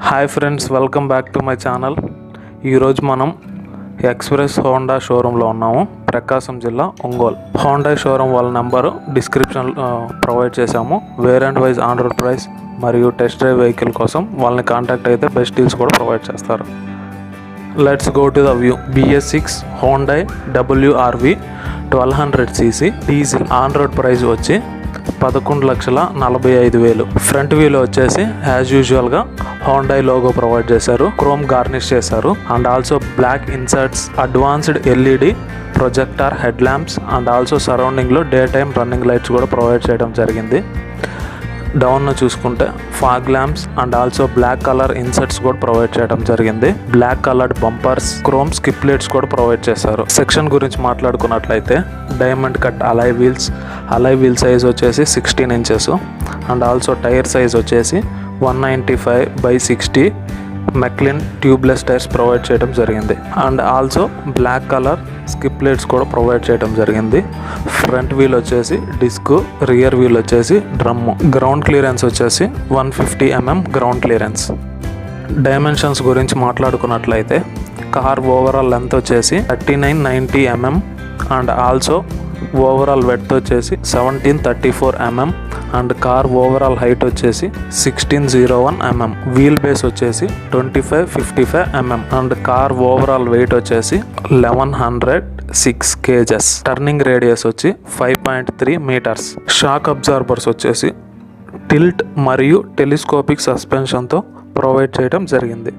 Hi friends, welcome back to my channel. ఈరోజు మనం express Honda షోరూంలో ఉన్నాము, ప్రకాశం జిల్లా, ఒంగోలు. హోండా షోరూమ్ వాళ్ళ నెంబరు డిస్క్రిప్షన్ ప్రొవైడ్ చేశాము. Variant wise on road price మరియు టెస్ట్ డ్రైవ్ వెహికల్ కోసం వాళ్ళని కాంటాక్ట్ అయితే బెస్ట్ డీల్స్ కూడా ప్రొవైడ్ చేస్తారు. Let's go to the view. BS6 Honda WRV 1200cc diesel. On road price వచ్చి 11,45,000. ఫ్రంట్ వ్యూలో వచ్చేసి యాజ్ యూజువల్గా హోండా లోగో ప్రొవైడ్ చేశారు, క్రోమ్ గార్నిష్ చేశారు and also black inserts, advanced LED projector, head lamps and also సరౌండింగ్లో day time running lights కూడా provide చేయడం జరిగింది. డౌన్ చూసుకుంటే fog lamps and also black colour inserts కూడా ప్రొవైడ్ చేయడం జరిగింది. Black coloured bumpers, chrome skip lights కూడా provide చేశారు. సెక్షన్ గురించి మాట్లాడుకున్నట్లయితే diamond cut alloy wheel size వచ్చేసి 16 inches and also tyre size వచ్చేసి 195/60 మెక్లిన్ ట్యూబ్లెస్ టైర్స్ ప్రొవైడ్ చేయడం జరిగింది and also black colour skip lights కూడా ప్రొవైడ్ చేయడం జరిగింది. ఫ్రంట్ వీల్ వచ్చేసి డిస్క్, రియర్ వీల్ వచ్చేసి డ్రమ్. గ్రౌండ్ క్లియరెన్స్ వచ్చేసి 150 mm గ్రౌండ్ క్లియరెన్స్. డైమెన్షన్స్ గురించి మాట్లాడుకున్నట్లయితే కార్ ఓవరాల్ లెంత్ వచ్చేసి 3990 mm and also overall width వచ్చేసి 1734 mm and car overall height వచ్చేసి 1601 mm. వీల్ బేస్ వచ్చేసి 2555 mm and car overall weight వచ్చేసి 1106 kgs. Turning radius వచ్చి 5.3 meters. Shock absorbers వచ్చేసి tilt మరియు telescopic సస్పెన్షన్తో ప్రొవైడ్ చేయడం జరిగింది.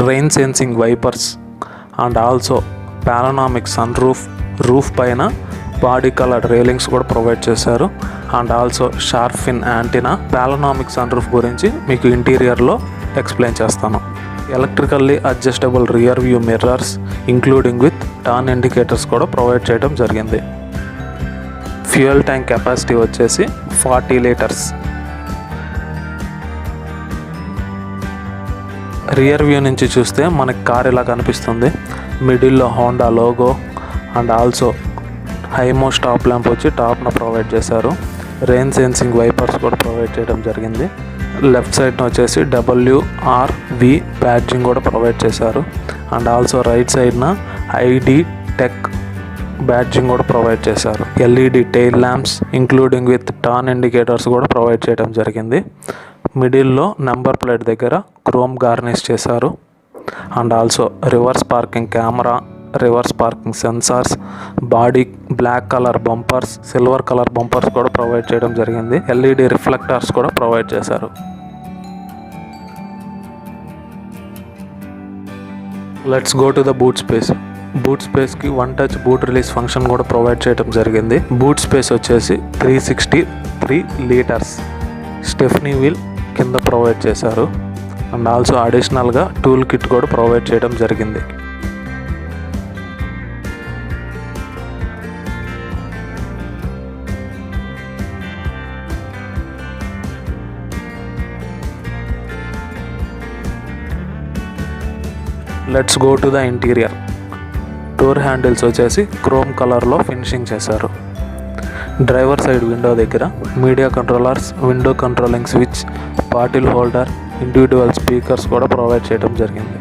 Rain sensing wipers and also panoramic sun roof పైన బాడీ కలర్ రైలింగ్స్ కూడా ప్రొవైడ్ చేశారు and also sharp fin antenna. Panoramic sun roof గురించి మీకు ఇంటీరియర్లో ఎక్స్ప్లెయిన్ చేస్తాను. Electrically adjustable rear view mirrors including with turn indicators కూడా provide చేయడం జరిగింది. Fuel tank capacity వచ్చేసి 40 లీటర్స్. రియర్ వ్యూ నుంచి చూస్తే మనకి కార్ ఇలా కనిపిస్తుంది. మిడిల్లో Honda logo and also high mount stop lamp వచ్చి టాప్న ప్రొవైడ్ చేశారు. రెయిన్ సెన్సింగ్ వైపర్స్ కూడా ప్రొవైడ్ చేయడం జరిగింది. లెఫ్ట్ సైడ్న వచ్చేసి WRV బ్యాడ్జింగ్ కూడా ప్రొవైడ్ చేశారు అండ్ ఆల్సో రైట్ సైడ్న ID టెక్ బ్యాడ్జింగ్ కూడా ప్రొవైడ్ చేశారు. LED tail lamps including with turn indicators కూడా ప్రొవైడ్ చేయడం జరిగింది. మిడిల్లో నెంబర్ ప్లేట్ దగ్గర క్రోమ్ గార్నిష్ చేశారు and also reverse parking camera, reverse parking sensors, body black colour bumpers, silver colour bumpers కూడా provide చేయడం జరిగింది. LED రిఫ్లెక్టర్స్ కూడా ప్రొవైడ్ చేశారు. Let's go to the boot space. Boot స్పేస్కి 1 touch బూట్ రిలీజ్ ఫంక్షన్ కూడా provide చేయడం జరిగింది. Boot space వచ్చేసి 363 లీటర్స్. స్టెఫ్నీ వీల్ కింద ప్రొవైడ్ చేశారు అండ్ ఆల్సో అడిషనల్గా టూల్ కిట్ కూడా ప్రొవైడ్ చేయడం జరిగింది. Let's go to the interior. Door handles వచ్చేసి క్రోమ్ కలర్లో ఫినిషింగ్ చేశారు. డ్రైవర్ సైడ్ విండో దగ్గర media controllers, window controlling switch, bottle holder, individual speakers కూడా ప్రొవైడ్ చేయడం జరిగింది.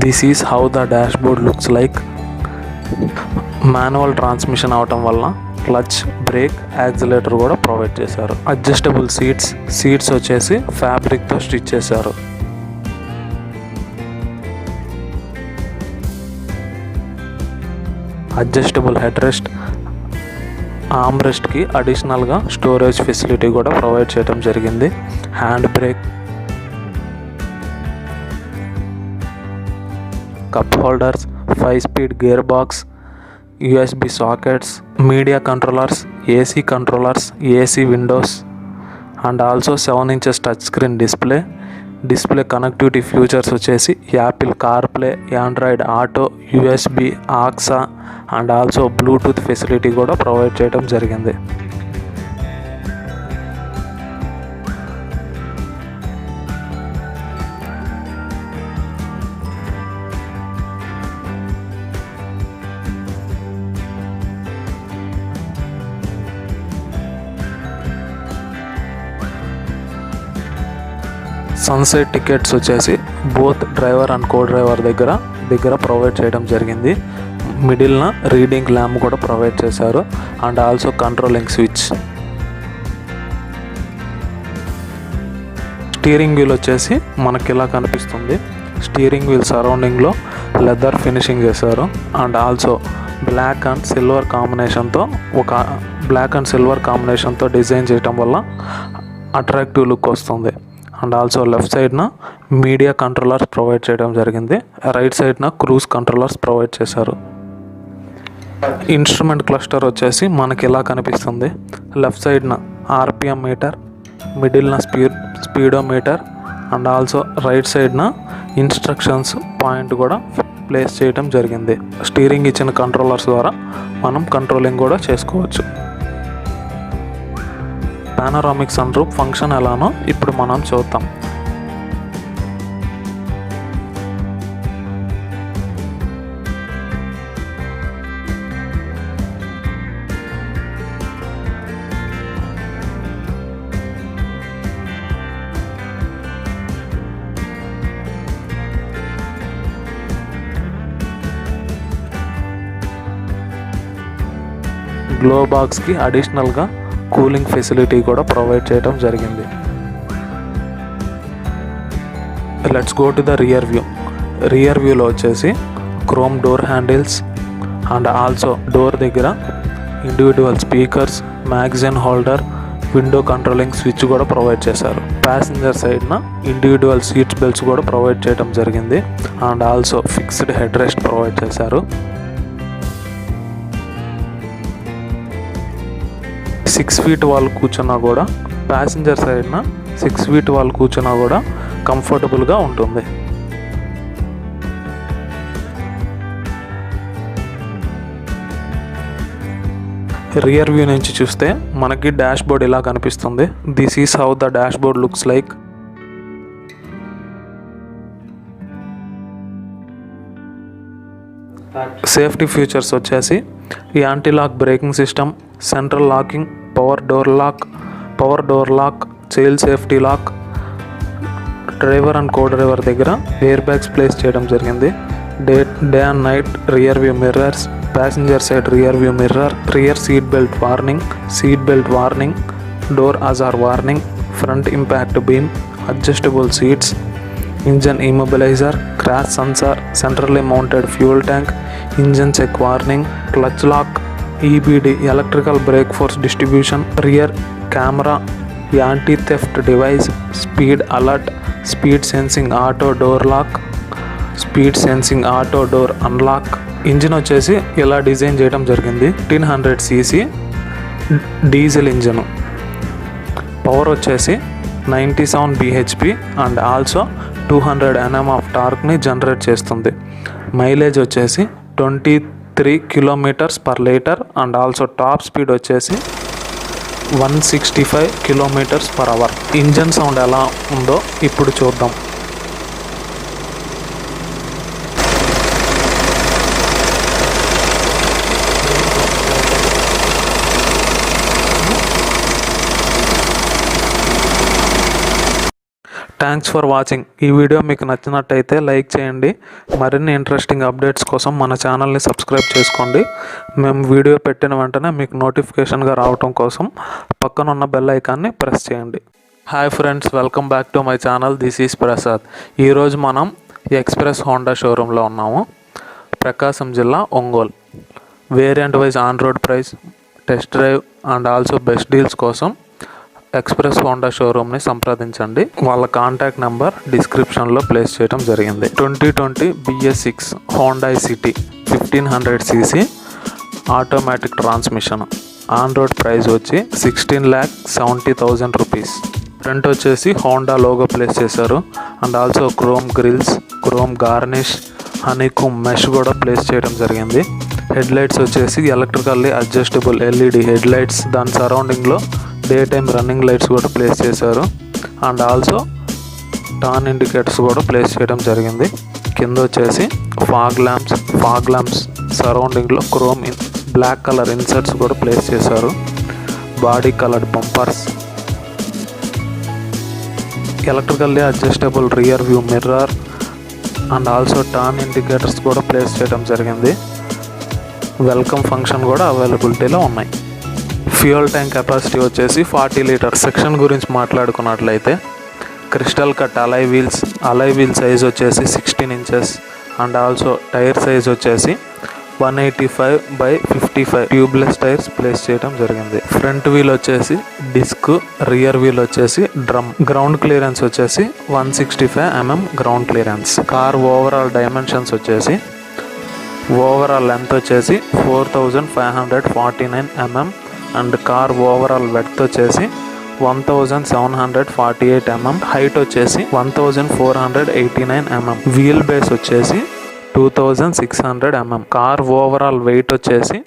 This is how the dash board looks like. Manual transmission అవటం వల్ల clutch, break, accelerator కూడా ప్రొవైడ్ చేశారు. అడ్జస్టబుల్ సీట్స్ వచ్చేసి ఫ్యాబ్రిక్తో స్టిచ్ చేశారు. అడ్జస్టబుల్ హెడ్ రెస్ట్, ఆర్మ్ రెస్ట్కి అడిషనల్గా స్టోరేజ్ ఫెసిలిటీ కూడా ప్రొవైడ్ చేయడం జరిగింది. Hand brake, cup holders, 5-speed gear box, USB sockets, media controllers, AC controllers, AC Windows and also 7 inches touch screen display connectivity features వచ్చేసి Apple CarPlay, Android auto, USB aux and also Bluetooth facility కూడా provide చేయడం జరిగింది. Sunset tickets వచ్చేసి both driver and co driver దగ్గర provide చేయడం జరిగింది. మిడిల్న reading lamp కూడా ప్రొవైడ్ చేశారు and also controlling switch. Steering wheel వచ్చేసి మనకి ఇలా కనిపిస్తుంది. స్టీరింగ్ వీల్ సరౌండింగ్లో లెదర్ ఫినిషింగ్ చేశారు and also black and silver కాంబినేషన్తో డిజైన్ చేయటం వల్ల అట్రాక్టివ్ లుక్ వస్తుంది. అండ్ ఆల్సో లెఫ్ట్ సైడ్న మీడియా కంట్రోలర్స్ ప్రొవైడ్ చేయడం జరిగింది. రైట్ సైడ్న క్రూజ్ కంట్రోలర్స్ ప్రొవైడ్ చేశారు. ఇన్స్ట్రుమెంట్ క్లస్టర్ వచ్చేసి మనకి ఇలా కనిపిస్తుంది. లెఫ్ట్ సైడ్న ఆర్పిఎం మీటర్, మిడిల్న స్పీడోమీటర్ అండ్ ఆల్సో రైట్ సైడ్న ఇన్స్ట్రక్షన్స్ పాయింట్ కూడా ప్లేస్ చేయడం జరిగింది. స్టీరింగ్ ఇచ్చిన కంట్రోలర్స్ ద్వారా మనం కంట్రోలింగ్ కూడా చేసుకోవచ్చు. పానోరామిక్ సన్ రూఫ్ ఫంక్షన్ ఎలానో ఇప్పుడు మనం చూద్దాం. గ్లో బాక్స్కి అడిషనల్గా కూలింగ్ ఫెసిలిటీ కూడా ప్రొవైడ్ చేయడం జరిగింది. Let's go to the rear వ్యూలో వచ్చేసి chrome door handles and also door దగ్గర individual speakers, magazine holder, window controlling switch కూడా ప్రొవైడ్ చేశారు. ప్యాసింజర్ సైడ్న ఇండివిజువల్ సీట్ బెల్ట్స్ కూడా ప్రొవైడ్ చేయడం జరిగింది and also fixed head rest provide చేశారు. 6 feet వాళ్ళు కూర్చున్నా కూడా ప్యాసింజర్ సైడ్న 6 feet వాళ్ళు కూర్చున్నా కూడా కంఫర్టబుల్గా ఉంటుంది. రియర్ వ్యూ నుంచి చూస్తే మనకి డాష్ బోర్డ్ ఇలా కనిపిస్తుంది. This is how the dash board looks like. Safety features వచ్చేసి anti lock braking system, central locking, power door lock, child safety lock, driver and co driver దగ్గర ఎయిర్ బ్యాగ్స్ ప్లేస్ చేయడం జరిగింది. Day and night rear view mirrors, passenger side rear view mirror, rear seat belt warning, door ajar warning, front impact beam, adjustable seats, engine immobiliser, crash sensor, centrally mounted fuel tank, engine check warning, clutch lock, EBD electrical brake force distribution, rear camera, anti theft device, speed alert, speed sensing auto door unlock. Engine వచ్చేసి ఇలా design చేయడం జరిగింది. 1500 cc diesel engine. Power వచ్చేసి 97 bhp and also 200 Nm of టార్క్ని generate చేస్తుంది. Mileage వచ్చేసి 23 km/L and also top speed వచ్చేసి 165 km/h. Engine sound ఎలా ఉందో ఇప్పుడు చూద్దాం. Thanks for watching. ఈ వీడియో మీకు నచ్చినట్టయితే లైక్ చేయండి. మరిన్ని ఇంట్రెస్టింగ్ అప్డేట్స్ కోసం మన ఛానల్ని సబ్స్క్రైబ్ చేసుకోండి. మేము వీడియో పెట్టిన వెంటనే మీకు నోటిఫికేషన్గా రావటం కోసం పక్కనున్న బెల్ ఐకాన్ని ప్రెస్ చేయండి. Hi friends, welcome back to my channel. This is Prasad. ఈరోజు మనం ఎక్స్ప్రెస్ హోండా షోరూంలో ఉన్నాము, ప్రకాశం జిల్లా, Ongole. Variant wise on road price, test drive and also best deals కోసం ఎక్స్ప్రెస్ హోండా షోరూమ్ని సంప్రదించండి. వాళ్ళ కాంటాక్ట్ నెంబర్ డిస్క్రిప్షన్లో ప్లేస్ చేయడం జరిగింది. 2020 BS6 Honda City 1500 cc automatic transmission. On road price వచ్చి 16,70,000 రూపీస్. ఫ్రంట్ వచ్చేసి హోండా లోగో ప్లేస్ చేశారు and also chrome grilles, chrome garnish, honeycomb mesh కూడా ప్లేస్ చేయడం జరిగింది. హెడ్ లైట్స్ వచ్చేసి electrically adjustable LED headlights. దాని సరౌండింగ్లో డే టైమ్ రన్నింగ్ లైట్స్ కూడా ప్లేస్ చేశారు అండ్ ఆల్సో టర్న్ ఇండికేటర్స్ కూడా ప్లేస్ చేయడం జరిగింది. కింద వచ్చేసి ఫాగ్ ల్యాంప్స్ సరౌండింగ్లో క్రోమ్ బ్లాక్ కలర్ ఇన్సర్ట్స్ కూడా ప్లేస్ చేశారు. Body coloured bumpers, electrically adjustable rear view mirror and also turn indicators కూడా ప్లేస్ చేయడం జరిగింది. వెల్కమ్ ఫంక్షన్ కూడా అవైలబిలిటీలో ఉన్నాయి. ఫ్యూయల్ ట్యాంక్ కెపాసిటీ వచ్చేసి 40 లీటర్స్. సెక్షన్ గురించి మాట్లాడుకున్నట్లయితే crystal cut alloy wheel size వచ్చేసి 16 inches and also tyre size వచ్చేసి 185/55 ట్యూబ్లెస్ టైర్స్ ప్లేస్ చేయడం జరిగింది. ఫ్రంట్ వీల్ వచ్చేసి డిస్క్, రియర్ వీల్ వచ్చేసి డ్రమ్. గ్రౌండ్ క్లియరెన్స్ వచ్చేసి 165 mm ground clearance. Car overall dimensions వచ్చేసి ఓవరాల్ లెంత్ వచ్చేసి 4549 mm and car overall width వచ్చేసి 1748 mm. హైట్ వచ్చేసి 1489 mm. వీల్ బేస్ వచ్చేసి 2600 mm. కార్ ఓవరాల్ వెయిట్ వచ్చేసి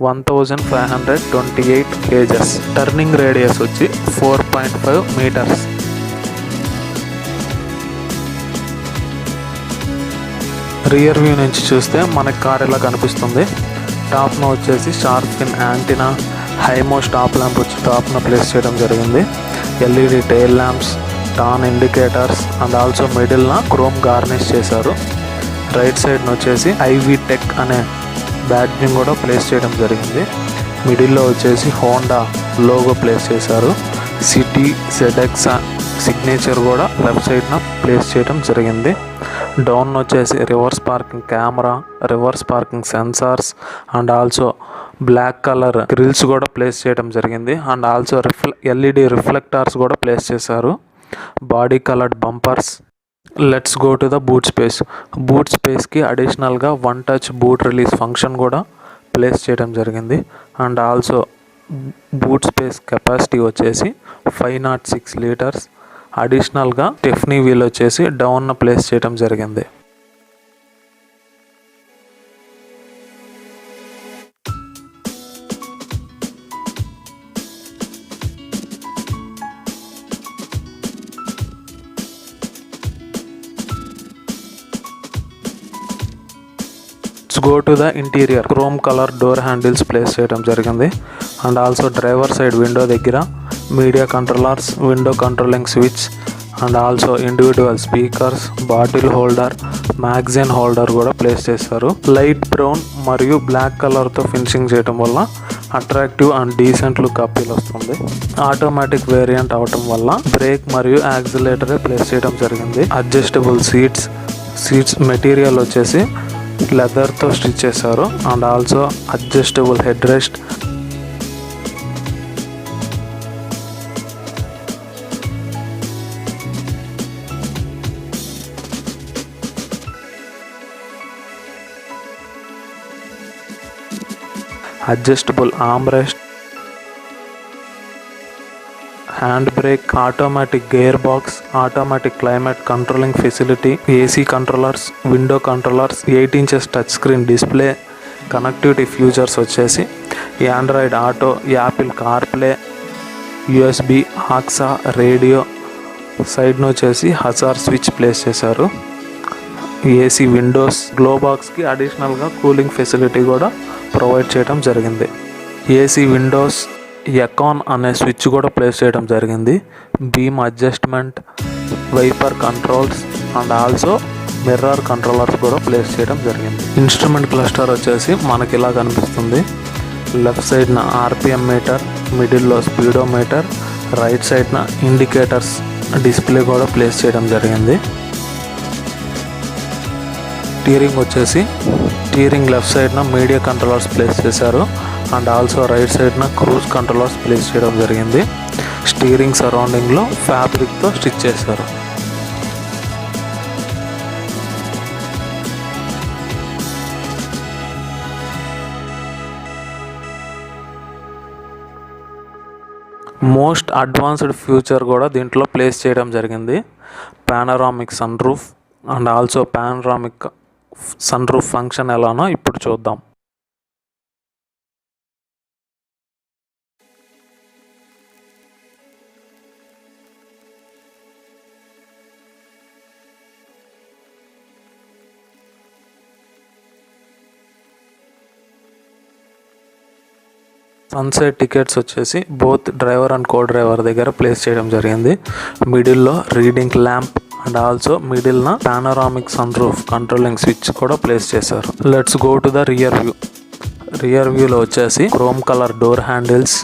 1528 kgs. టర్నింగ్ రేడియస్ వచ్చి 4.5 metres. Rear view నుంచి చూస్తే మనకి కార్ ఇలా కనిపిస్తుంది. టాప్న వచ్చేసి sharp fin antenna, హైమో stop lamp వచ్చి టాప్న ప్లేస్ చేయడం జరిగింది. LED tail lamps, turn indicators and also మిడిల్న క్రోమ్ గార్నిష్ చేశారు. రైట్ సైడ్న వచ్చేసి ఐవి టెక్ అనే బ్యాడ్జింగ్ కూడా ప్లేస్ చేయడం జరిగింది. మిడిల్లో వచ్చేసి హోండా లోగో ప్లేస్ చేశారు. సిటీ ZX సిగ్నేచర్ కూడా లెఫ్ట్ సైడ్న ప్లేస్ చేయడం జరిగింది. డౌన్ వచ్చేసి reverse parking camera, reverse parking sensors and also black colour grilles కూడా ప్లేస్ చేయడం జరిగింది. అండ్ ఆల్సో ఎల్ఈడి రిఫ్లెక్టర్స్ కూడా ప్లేస్ చేశారు. Body coloured bumpers. Let's go to the boot space. Boot స్పేస్కి అడిషనల్గా 1 టచ్ బూట్ రిలీజ్ ఫంక్షన్ కూడా place చేయడం జరిగింది. And also boot space capacity వచ్చేసి 506 లీటర్స్. అడిషనల్గా స్టెఫ్నీ వీల్ వచ్చేసి డౌన్ ప్లేస్ చేయడం జరిగింది. Go to the interior. Chrome colour door handles place చేయడం జరిగింది. And also driver side window దగ్గర media controllers, window controlling switch and also individual speakers, bottle holder, magazine holder కూడా place చేశారు. Light brown మరియు black కలర్తో finishing చేయడం వల్ల attractive and decent look appeal వస్తుంది. ఆటోమేటిక్ వేరియంట్ అవటం వల్ల బ్రేక్ మరియు యాక్సిలేటరే ప్లేస్ చేయడం జరిగింది. అడ్జస్టబుల్ సీట్స్ మెటీరియల్ వచ్చేసి లెదర్తో స్టిచ్ చేశారు. And also adjustable head rest. Adjustable arm rest, hand brake, automatic gear box, automatic climate controlling facility, AC controllers, window controllers, 8 inches touch screen display. Connectivity features వచ్చేసి Android auto, Apple CarPlay, USB, aux, radio. సైడ్ను వచ్చేసి hazard switch place చేశారు. AC windows, గ్లోబాక్స్కి అడిషనల్గా cooling facility కూడా provide చేయడం జరిగింది. AC windows econ అనే స్విచ్ కూడా ప్లేస్ చేయడం జరిగింది. Beam adjustment, wiper controls and also mirror controllers కూడా ప్లేస్ చేయడం జరిగింది. ఇన్స్ట్రుమెంట్ క్లస్టర్ వచ్చేసి మనకి ఇలా కనిపిస్తుంది. లెఫ్ట్ సైడ్న ఆర్పిఎం మీటర్, మిడిల్లో స్పీడోమీటర్, రైట్ సైడ్న ఇండికేటర్స్ డిస్ప్లే కూడా ప్లేస్ చేయడం జరిగింది. స్టీరింగ్ లెఫ్ట్ సైడ్న మీడియా కంట్రోలర్స్ ప్లేస్ చేశారు. అండ్ ఆల్సో రైట్ సైడ్న క్రూజ్ కంట్రోలర్స్ ప్లేస్ చేయడం జరిగింది. స్టీరింగ్ సరౌండింగ్లో ఫ్యాబ్రిక్తో స్టిచ్ చేశారు. మోస్ట్ అడ్వాన్స్డ్ ఫ్యూచర్ కూడా దీంట్లో ప్లేస్ చేయడం జరిగింది. Panoramic sun roof and also panoramic sun roof function ఎలానో ఇప్పుడు చూద్దాం. వన్ సైడ్ టికెట్స్ వచ్చేసి both driver and co driver దగ్గర ప్లేస్ చేయడం జరిగింది. మిడిల్లో రీడింగ్ ల్యాంప్ అండ్ ఆల్సో మిడిల్న panoramic sun roof controlling switch కూడా ప్లేస్ చేశారు. Let's go to the rear view. Rear వ్యూలో వచ్చేసి chrome colour door handles,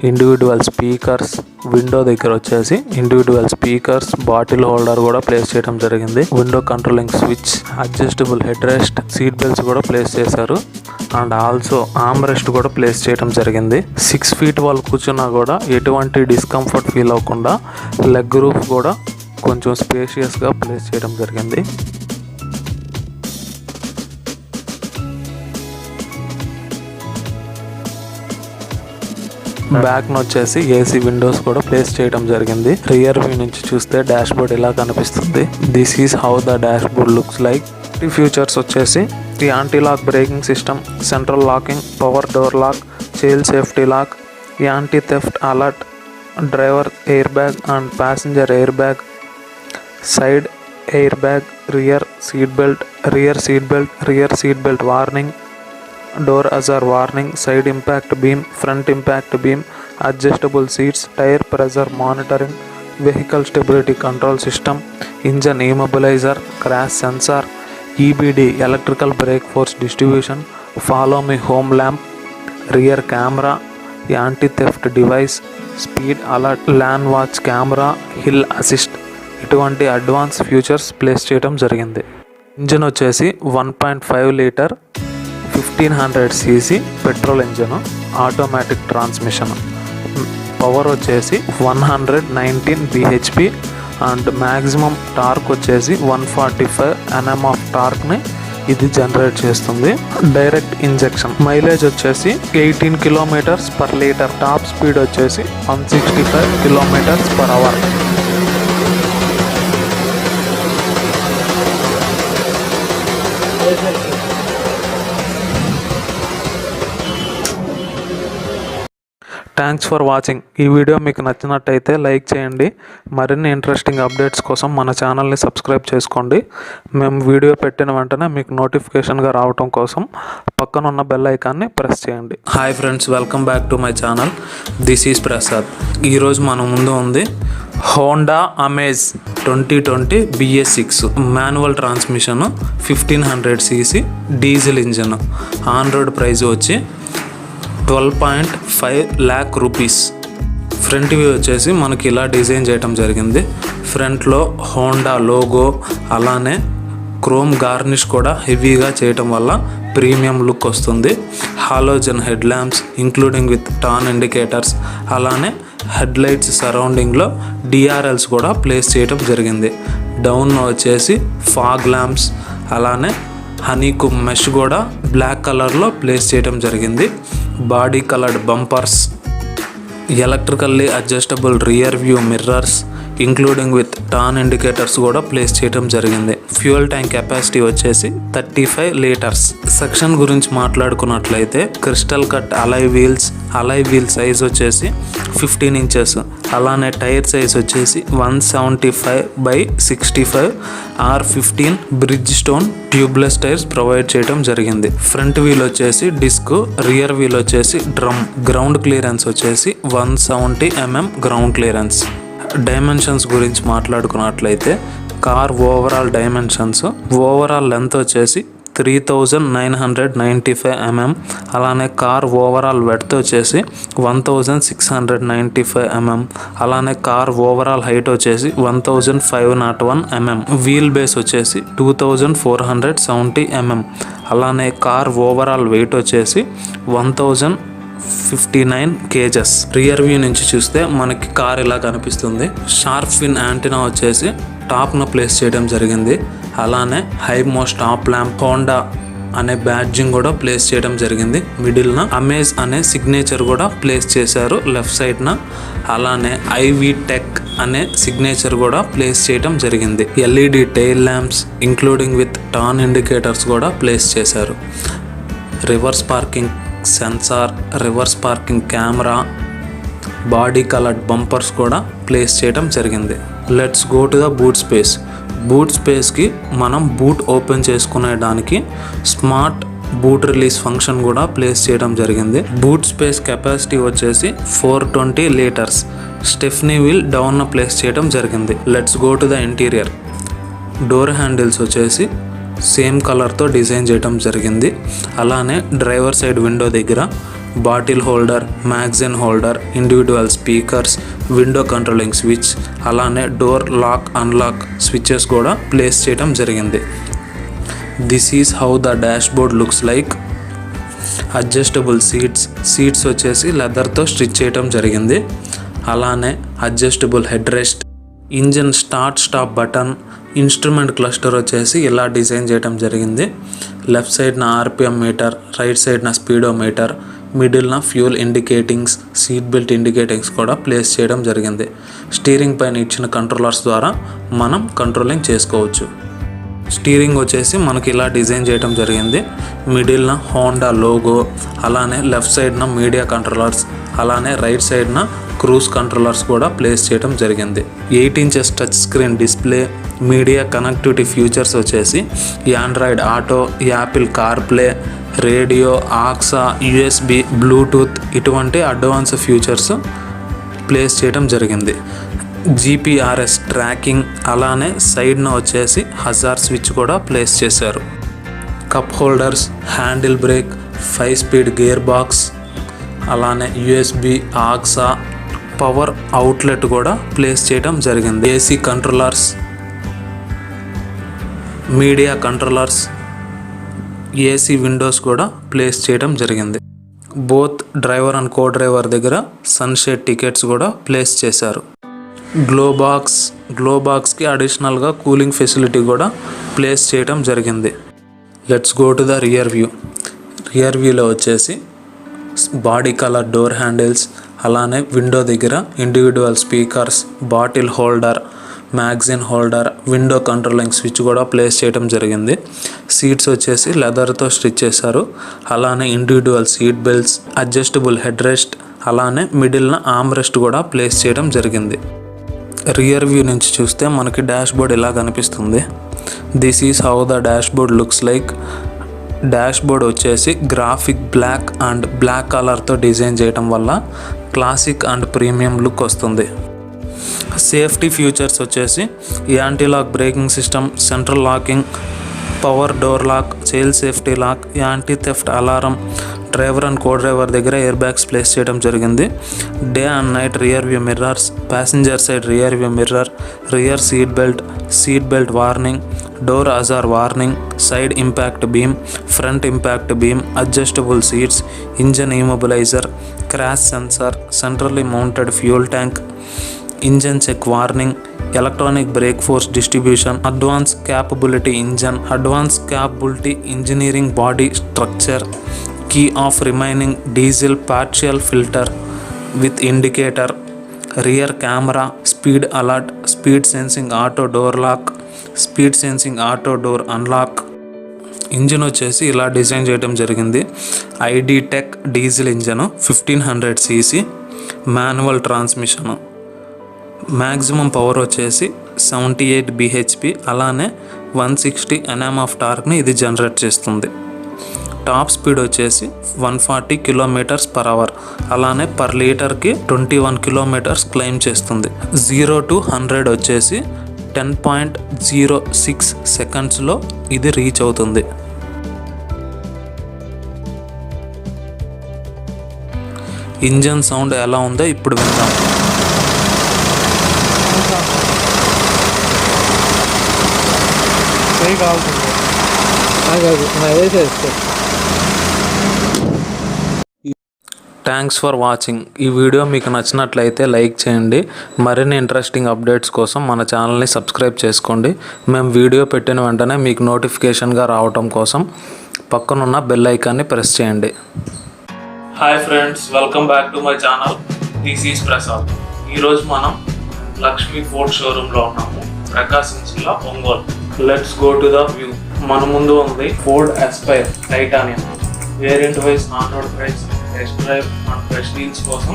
individual speakers, window దగ్గర వచ్చేసి ఇండివిజువల్ స్పీకర్స్, బాటిల్ హోల్డర్ కూడా ప్లేస్ చేయడం జరిగింది. Window controlling switch, adjustable head rest, seat belts కూడా ప్లేస్ చేశారు. అండ్ ఆల్సో ఆర్మ్ రెస్ట్ కూడా ప్లేస్ చేయడం జరిగింది. 6 feet వాళ్ళు కూర్చున్నా కూడా ఎటువంటి డిస్కంఫర్ట్ ఫీల్ అవ్వకుండా లెగ్ రూఫ్ కూడా కొంచెం స్పేషియస్గా ప్లేస్ చేయడం జరిగింది. బ్యాక్ వచ్చేసి ఏసీ విండోస్ కూడా ప్లేస్ చేయడం జరిగింది. రియర్ వ్యూ నుంచి చూస్తే డాష్ బోర్డ్ ఇలా కనిపిస్తుంది. This is how the dash board looks like. ఈ ఫ్యూచర్స్ వచ్చేసి ఈ anti lock braking system, central locking, power door lock, child safety lock, anti theft alert, driver air bag and passenger air bag, side air bag, rear seat belt warning, door ajar warning, side impact beam, front impact beam, adjustable seats, tyre pressure monitoring, vehicle stability control system, engine immobiliser, crash sensor, EBD electrical brake force distribution, follow me home lamp, rear camera, anti theft device, speed alert, land watch camera, hill assist, ఇటువంటి advance features place చేయడం జరిగింది. Engine వచ్చేసి 1.5 litre 1500 cc petrol engine, automatic transmission. Power వచ్చేసి 119 bhp and maximum torque వచ్చేసి 145 Nm of టార్క్ని ఇది generate చేస్తుంది. Direct injection. Mileage వచ్చేసి 18 km/L. Top speed వచ్చేసి 165 km/h. Thanks for watching. ఈ వీడియో మీకు నచ్చినట్టయితే లైక్ చేయండి. మరిన్ని ఇంట్రెస్టింగ్ అప్డేట్స్ కోసం మన ఛానల్ని సబ్స్క్రైబ్ చేసుకోండి. మేము వీడియో పెట్టిన వెంటనే మీకు నోటిఫికేషన్గా రావటం కోసం పక్కన ఉన్న బెల్ ఐకాన్ని ప్రెస్ చేయండి. Hi friends, welcome back to my channel. This is Prasad. ఈరోజు మన ముందు ఉంది Honda amaze 2020 BS6 manual transmission, 1500 cc diesel engine. On road price వచ్చి 12.5 lakh rupees. ఫ్రంట్ వ్యూ వచ్చేసి మనకి ఇలా డిజైన్ చేయడం జరిగింది. ఫ్రంట్లో హోండా లోగో, అలానే క్రోమ్ గార్నిష్ కూడా హెవీగా చేయటం వల్ల ప్రీమియం లుక్ వస్తుంది. Halogen head lamps including with turn indicators, అలానే హెడ్ లైట్స్ సరౌండింగ్లో డిఆర్ఎల్స్ కూడా ప్లేస్ చేయడం జరిగింది. డౌన్ వచ్చేసి ఫాగ్ ల్యాంప్స్, అలానే హనీకుమ్ మెష్ కూడా బ్లాక్ కలర్లో ప్లేస్ చేయడం జరిగింది. Body coloured bumpers, electrically adjustable rear view mirrors including with turn indicators కూడా ప్లేస్ చేయడం జరిగింది. ఫ్యూయల్ ట్యాంక్ కెపాసిటీ వచ్చేసి 35 liters. సెక్షన్ గురించి మాట్లాడుకున్నట్లయితే crystal cut alloy wheel size వచ్చేసి 15 inches, అలానే టైర్ సైజ్ వచ్చేసి 175/65 R15 Bridgestone tubeless tyres provide చేయడం జరిగింది. ఫ్రంట్ వీల్ వచ్చేసి డిస్క్, రియర్ వీల్ వచ్చేసి డ్రమ్. గ్రౌండ్ క్లియరెన్స్ వచ్చేసి 170 mm గ్రౌండ్ క్లియరెన్స్. డైమెన్షన్స్ గురించి మాట్లాడుకున్నట్లయితే కార్ ఓవరాల్ లెంత్ వచ్చేసి 3995 mm, అలానే కార్ ఓవరాల్ వెడ్త్ వచ్చేసి 1695 mm, అలానే కార్ ఓవరాల్ హైట్ వచ్చేసి 1501 mm, వీల్ బేస్ వచ్చేసి 2470 mm, అలానే కార్ ఓవరాల్ వెయిట్ వచ్చేసి 1059 kgs. రియర్ వ్యూ నుంచి చూస్తే మనకి కార్ ఇలా కనిపిస్తుంది. షార్ప్ ఫిన్ యాంటీనా వచ్చేసి టాప్ను ప్లేస్ చేయడం జరిగింది. అలానే high most top lamp, Honda అనే బ్యాడ్జింగ్ కూడా ప్లేస్ చేయడం జరిగింది. మిడిల్న అమేజ్ అనే సిగ్నేచర్ కూడా ప్లేస్ చేశారు లెఫ్ట్ సైడ్న. అలానే ఐవి టెక్ అనే సిగ్నేచర్ కూడా ప్లేస్ చేయడం జరిగింది. LED tail lamps including with turn indicators కూడా ప్లేస్ చేశారు. Reverse parking sensor, reverse parking camera, body coloured bumpers కూడా ప్లేస్ చేయడం జరిగింది. Let's go to the boot space. Boot స్పేస్కి మనం బూట్ ఓపెన్ చేసుకునేదానికి స్మార్ట్ బూట్ రిలీజ్ ఫంక్షన్ కూడా place చేయడం జరిగింది. బూట్ స్పేస్ కెపాసిటీ వచ్చేసి 420 litres. Stepney wheel down place చేయడం జరిగింది. Let's go to the interior. Door handles వచ్చేసి సేమ్ కలర్తో డిజైన్ చేయడం జరిగింది. అలానే డ్రైవర్ సైడ్ విండో దగ్గర bottle holder, magazine holder, individual speakers, window controlling switch, అలానే డోర్ లాక్ అన్లాక్ స్విచెస్ కూడా ప్లేస్ చేయడం జరిగింది. This is how the dash board looks like. Adjustable seats వచ్చేసి లెదర్తో స్టిచ్ చేయడం జరిగింది. అలానే adjustable head rest, engine start stop button, instrument cluster వచ్చేసి ఇలా డిజైన్ చేయడం జరిగింది. లెఫ్ట్ సైడ్న ఆర్పిఎం మీటర్, రైట్ సైడ్న స్పీడోమీటర్, మిడిల్న fuel indicatings, seat belt indicatings కూడా ప్లేస్ చేయడం జరిగింది. స్టీరింగ్ పైన ఇచ్చిన కంట్రోలర్స్ ద్వారా మనం కంట్రోలింగ్ చేసుకోవచ్చు. స్టీరింగ్ వచ్చేసి మనకి ఇలా డిజైన్ చేయడం జరిగింది. మిడిల్న హోండా లోగో, అలానే లెఫ్ట్ సైడ్న మీడియా కంట్రోలర్స్, అలానే రైట్ సైడ్న క్రూజ్ కంట్రోలర్స్ కూడా ప్లేస్ చేయడం జరిగింది. 8 inches touch screen display, media connectivity features వచ్చేసి Android auto, Apple CarPlay, radio, aux, USB, Bluetooth ఇటువంటి అడ్వాన్స్ ఫీచర్స్ ప్లేస్ చేయడం జరిగింది. జీపీఆర్ఎస్ ట్రాకింగ్, అలానే సైడ్న వచ్చేసి హజార్ స్విచ్ కూడా ప్లేస్ చేశారు. Cup holders, handle brake, 5 speed gear box, అలానే యూఎస్బి, ఆక్సా, పవర్ అవుట్లెట్ కూడా ప్లేస్ చేయడం జరిగింది. AC controllers, media controllers, AC Windows కూడా ప్లేస్ చేయడం జరిగింది. Both driver and co driver దగ్గర సన్షేడ్ టికెట్స్ కూడా ప్లేస్ చేశారు. గ్లో బాక్స్కి అడిషనల్గా కూలింగ్ ఫెసిలిటీ కూడా ప్లేస్ చేయడం జరిగింది. Let's go to the rear వ్యూలో వచ్చేసి బాడీ కలర్ డోర్ హ్యాండిల్స్, అలానే విండో దగ్గర individual speakers, bottle holder, magazine holder, window controlling switch కూడా ప్లేస్ చేయడం జరిగింది. సీట్స్ వచ్చేసి లెదర్తో స్టిచ్ చేశారు. అలానే individual seat belts, adjustable head rest, అలానే మిడిల్న ఆర్మ్ రెస్ట్ కూడా ప్లేస్ చేయడం జరిగింది. రియర్ వ్యూ నుంచి చూస్తే మనకి డాష్ బోర్డ్ ఇలా కనిపిస్తుంది. This is how the dash board looks like. Dash board వచ్చేసి గ్రాఫిక్ బ్లాక్ కలర్తో డిజైన్ చేయడం వల్ల క్లాసిక్ అండ్ ప్రీమియం లుక్ వస్తుంది. సేఫ్టీ ఫీచర్స్ వచ్చేసి anti lock braking system, central locking, power door lock, child safety lock, anti theft alarm, driver and co driver దగ్గర air bags place చేయడం జరిగింది. Day and night rear view mirrors, passenger side rear view mirror, rear seat belt warning, door ajar warning, side impact beam, front impact beam, adjustable seats, engine immobiliser, crash sensor, centrally mounted fuel tank, engine check warning, electronic brake force distribution, advance capability engineering body structure, key off remaining diesel partial filter with indicator, rear camera, speed alert, speed sensing auto door lock, speed sensing auto door unlock. Engine వచ్చేసి ఇలా design చేయడం జరిగింది. ID tech diesel engine, 1500 cc, manual transmission, maximum power వచ్చేసి 78 bhp, అలానే 160 Nm of టార్క్ని ఇది generate చేస్తుంది. Top speed వచ్చేసి 140 km/h, అలానే పర్ లీటర్కి 21 km క్లెయిమ్ చేస్తుంది. 0 to 100 వచ్చేసి 10.06 secondsలో ఇది రీచ్ అవుతుంది. ఇంజన్ సౌండ్ ఎలా ఉందో ఇప్పుడు విందాం. Thanks for watching. ఈ వీడియో మీకు నచ్చినట్లయితే లైక్ చేయండి. మరిన్ని ఇంట్రెస్టింగ్ అప్డేట్స్ కోసం మన ఛానల్ని సబ్స్క్రైబ్ చేసుకోండి. మేము వీడియో పెట్టిన వెంటనే మీకు నోటిఫికేషన్గా రావటం కోసం పక్కనున్న బెల్ ఐకాన్ని ప్రెస్ చేయండి. Hi friends, welcome back to my channel. This is Prasad. ఈరోజు మనం లక్ష్మీ ఫోర్డ్ షోరూంలో ఉన్నాము, ప్రకాశం జిల్లా, Ongole. Let's go to the view. మన ముందు ఉంది Ford Aspire titanium. Variant wise on road price, test drive and best deals కోసం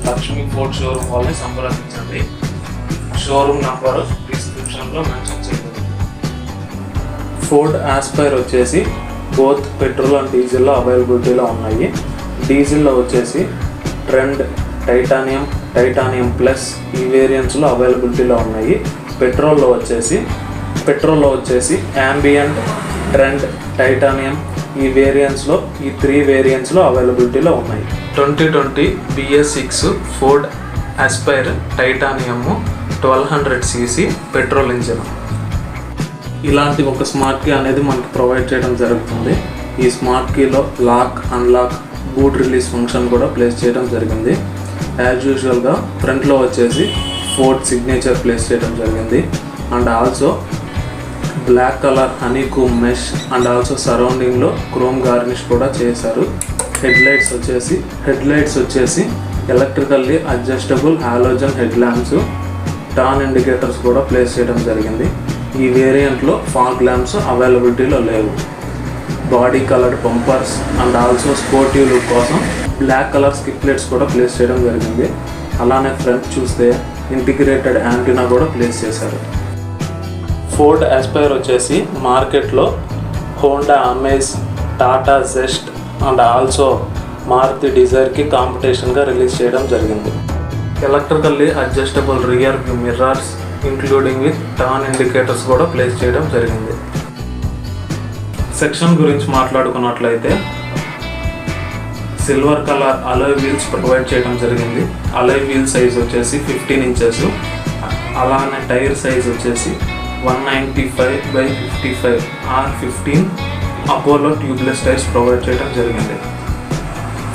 లక్ష్మీ ఫోర్డ్ షోరూమ్ వాళ్ళని సంప్రదించండి. షోరూమ్ నంబర్ డిస్క్రిప్షన్లో మెన్షన్ చేయబడింది. ఫోర్డ్ ఆస్పైర్ వచ్చేసి బోత్ పెట్రోల్ అండ్ డీజిల్లో అవైలబిలిటీలో ఉన్నాయి. డీజిల్లో వచ్చేసి ట్రెండ్, టైటానియం ప్లస్ ఈ వేరియంట్స్లో అవైలబిలిటీలో ఉన్నాయి. పెట్రోల్లో వచ్చేసి యాంబియంట్, ట్రెండ్, టైటానియం ఈ వేరియంట్స్లో ఈ 3 వేరియంట్స్లో అవైలబిలిటీలో ఉన్నాయి. 2020 BS6 Ford Aspire titanium 1200cc petrol engine. ఇలాంటి ఒక స్మార్ట్ కీ అనేది మనకి ప్రొవైడ్ చేయడం జరుగుతుంది. ఈ స్మార్ట్ కీలో lock, unlock, boot release function కూడా ప్లేస్ చేయడం జరిగింది. యాజ్ యూజువల్గా ఫ్రంట్లో వచ్చేసి ఫోర్డ్ సిగ్నేచర్ ప్లేస్ చేయడం జరిగింది. And also black colour honeycomb mesh and also సరౌండింగ్లో క్రోమ్ గార్నిష్ కూడా చేశారు. హెడ్ లైట్స్ వచ్చేసి electrically adjustable halogen head lamps, turn indicators కూడా ప్లేస్ చేయడం జరిగింది. ఈ వేరియంట్లో ఫాగ్ ల్యాంప్స్ అవైలబిలిటీలో లేవు. Body coloured bumpers and also sportive look కోసం బ్లాక్ కలర్ స్కిప్ లైట్స్ కూడా ప్లేస్ చేయడం జరిగింది. అలానే ఫ్రంట్ చూస్తే ఇంటిగ్రేటెడ్ యాంటీనా కూడా ప్లేస్ చేశారు. ఫోర్డ్ ఆస్పైర్ వచ్చేసి మార్కెట్లో Honda Amaze, Tata Zest and also Maruti డిజైర్కి కాంపిటీషన్గా రిలీజ్ చేయడం జరిగింది. Electrically adjustable rear view mirrors including with turn indicators కూడా ప్లేస్ చేయడం జరిగింది. సెక్షన్ గురించి మాట్లాడుకున్నట్లయితే silver colour alloy wheels provide చేయడం జరిగింది. అలాయ్ వీల్ సైజ్ వచ్చేసి 15 inches. అలానే టైర్ సైజ్ వచ్చేసి 195/55 R15 Apollo tubeless tyres provide చేయడం జరిగింది.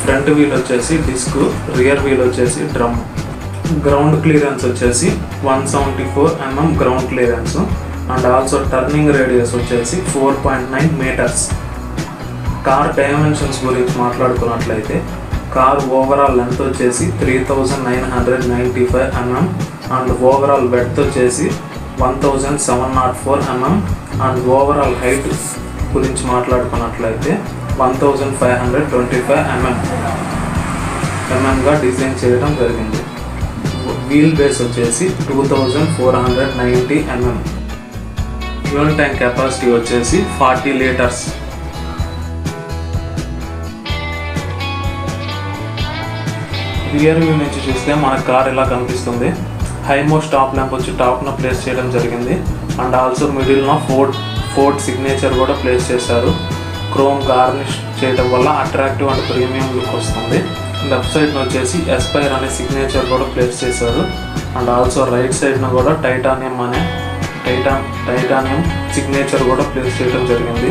ఫ్రంట్ వీల్ వచ్చేసి డిస్క్, రియర్ వీల్ వచ్చేసి డ్రమ్. గ్రౌండ్ క్లియరెన్స్ వచ్చేసి 174 mm ground clearance and also turning radius వచ్చేసి 4.9 meters. కార్ డైమెన్షన్స్ గురించి మాట్లాడుకున్నట్లయితే కార్ ఓవరాల్ లెంత్ వచ్చేసి 3995 mm అండ్ ఓవరాల్ వెడ్త్ వచ్చేసి 1704 mm అండ్ ఓవరాల్ హైట్ గురించి మాట్లాడుకున్నట్లయితే 1525 mm డిజైన్ చేయడం జరిగింది. వీల్ బేస్ వచ్చేసి 2490 mm. ఫ్యూయల్ ట్యాంక్ కెపాసిటీ వచ్చేసి 40 liters. రియర్ వ్యూ నుంచి చూస్తే మన కార్ ఇలా కనిపిస్తుంది. హైమోస్ట్ టాప్ ల్యాంప్ వచ్చి టాప్న ప్లేస్ చేయడం జరిగింది అండ్ ఆల్సో మిడిల్న ఫోర్డ్ సిగ్నేచర్ కూడా ప్లేస్ చేశారు. క్రోమ్ గార్నిష్ చేయడం వల్ల అట్రాక్టివ్ అండ్ ప్రీమియం లుక్ వస్తుంది. లెఫ్ట్ సైడ్న వచ్చేసి ఎస్పైర్ అనే సిగ్నేచర్ కూడా ప్లేస్ చేశారు అండ్ ఆల్సో రైట్ సైడ్న కూడా టైటానియం సిగ్నేచర్ కూడా ప్లేస్ చేయడం జరిగింది.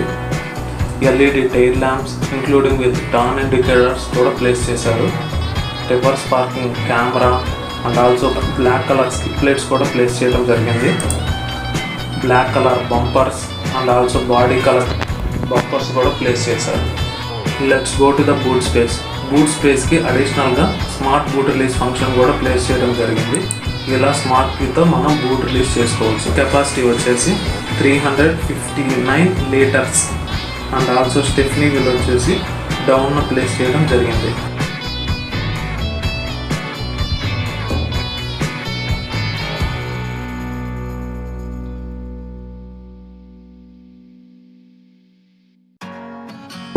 LED tail lamps including with turn indicators కూడా ప్లేస్ చేశారు. Reverse parking camera and also black colour skip lights కూడా ప్లేస్ చేయడం జరిగింది. Black colour bumpers and also body colour bumpers కూడా ప్లేస్ చేశారు. Let's go to the boot స్పేస్కి అడిషనల్గా smart boot release function కూడా ప్లేస్ చేయడం జరిగింది. ఇలా స్మార్ట్ కీతో మనం బూట్ రిలీజ్ చేసుకోవచ్చు. కెపాసిటీ వచ్చేసి 359 liters and also stepney wheel వచ్చేసి డౌన్ ప్లేస్ చేయడం జరిగింది.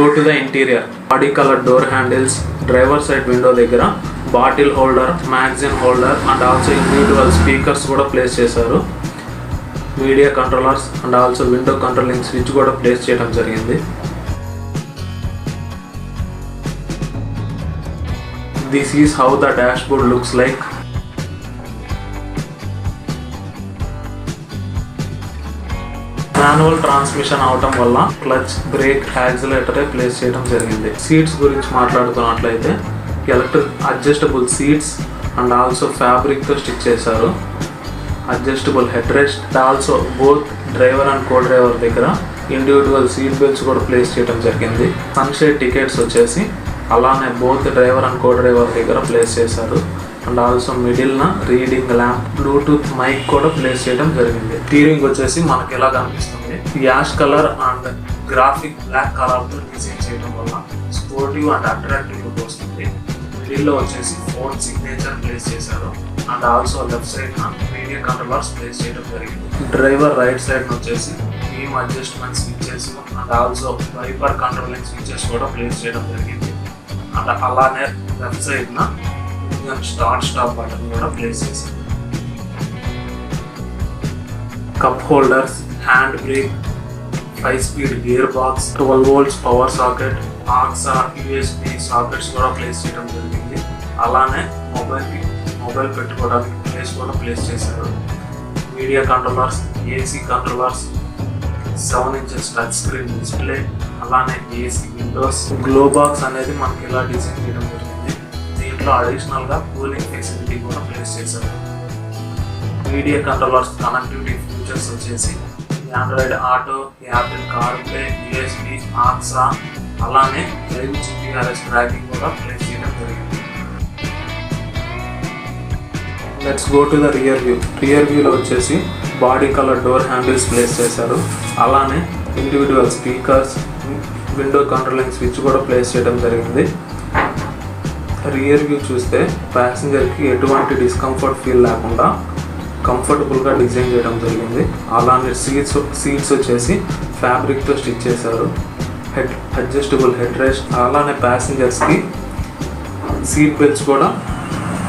Go to the interior. Body color door handles, driver side window దగ్గర bottle holder, magazine holder and also individual speakers కూడా ప్లేస్ చేశారు. Media controllers and also window controlling switch కూడా place చేయడం జరిగింది. This is how the dashboard looks like. Manual transmission అవటం వల్ల clutch, break, యాక్సిలరేటరే place చేయడం జరిగింది. సీట్స్ గురించి మాట్లాడుకున్నట్లయితే అడ్జస్టబుల్ సీట్స్ అండ్ ఆల్సో ఫ్యాబ్రిక్తో స్టిచ్ చేశారు. Adjustable head rest and also both driver and co driver దగ్గర ఇండివిజువల్ సీట్ బెల్ట్స్ కూడా ప్లేస్ చేయడం జరిగింది. సన్షేడ్ టికెట్స్ వచ్చేసి అలానే both driver and co driver దగ్గర ప్లేస్ చేశారు అండ్ ఆల్సో మిడిల్న రీడింగ్ ల్యాంప్, బ్లూటూత్ మైక్ కూడా ప్లేస్ చేయడం జరిగింది. స్టీరింగ్ వచ్చేసి మనకి ఎలా కనిపిస్తుంది, ash colour and graphic black కలర్తో డిజైన్ చేయడం వల్ల స్పోర్టివ్ అండ్ అట్రాక్టివ్ లుక్ వస్తుంది. మిడిల్లో వచ్చేసి ఫోర్డ్ సిగ్నేచర్ ప్లేస్ చేశారు and also left side media controllers place చేయడం జరిగింది. డ్రైవర్ రైట్ సైడ్ వచ్చేసి beam adjustment switches and also wiper controlling switches కూడా ప్లేస్ చేయడం జరిగింది. అండ్ అలానే left side engine start stop button కూడా ప్లేస్ చేశారు. Cup holders, hand brake, 5-speed gear box, 12 volts power socket, aux, USB sockets కూడా place చేయడం జరిగింది. అలానే మొబైల్ పెట్టుకోవడానికి ప్లేస్ కూడా ప్లేస్ చేశారు. Media controllers, AC controllers, 7 inches touch screen display, అలానే ఏసీ విండోస్, గ్లో బాక్స్ అనేది మనకి ఇలా డిజైన్ చేయడం జరిగింది. దీంట్లో అడిషనల్గా కూలింగ్ ఫెసిలిటీ కూడా ప్లేస్ చేశారు. మీడియా కంట్రోలర్స్ కనెక్టివిటీ ఫీచర్స్ వచ్చేసి Android auto, Apple CarPlay, USB, aux, అలానే లైవ్ జీపీఆర్ఎస్ ట్రాకింగ్ కూడా ప్లేస్ చేయడం జరిగింది. Let's go to the rear view. Rear వ్యూలో వచ్చేసి body colour door handles place చేశారు. అలానే individual speakers, window controlling switch కూడా ప్లేస్ చేయడం జరిగింది. రియర్ వ్యూ చూస్తే ప్యాసింజర్కి ఎటువంటి డిస్కంఫర్ట్ ఫీల్ లేకుండా కంఫర్టబుల్గా డిజైన్ చేయడం జరిగింది. అలానే సీట్స్ వచ్చేసి ఫ్యాబ్రిక్తో స్టిచ్ చేశారు. అడ్జస్టబుల్ హెడ్ రెస్ట్, అలానే ప్యాసింజర్స్కి సీట్ బెల్ట్స్ కూడా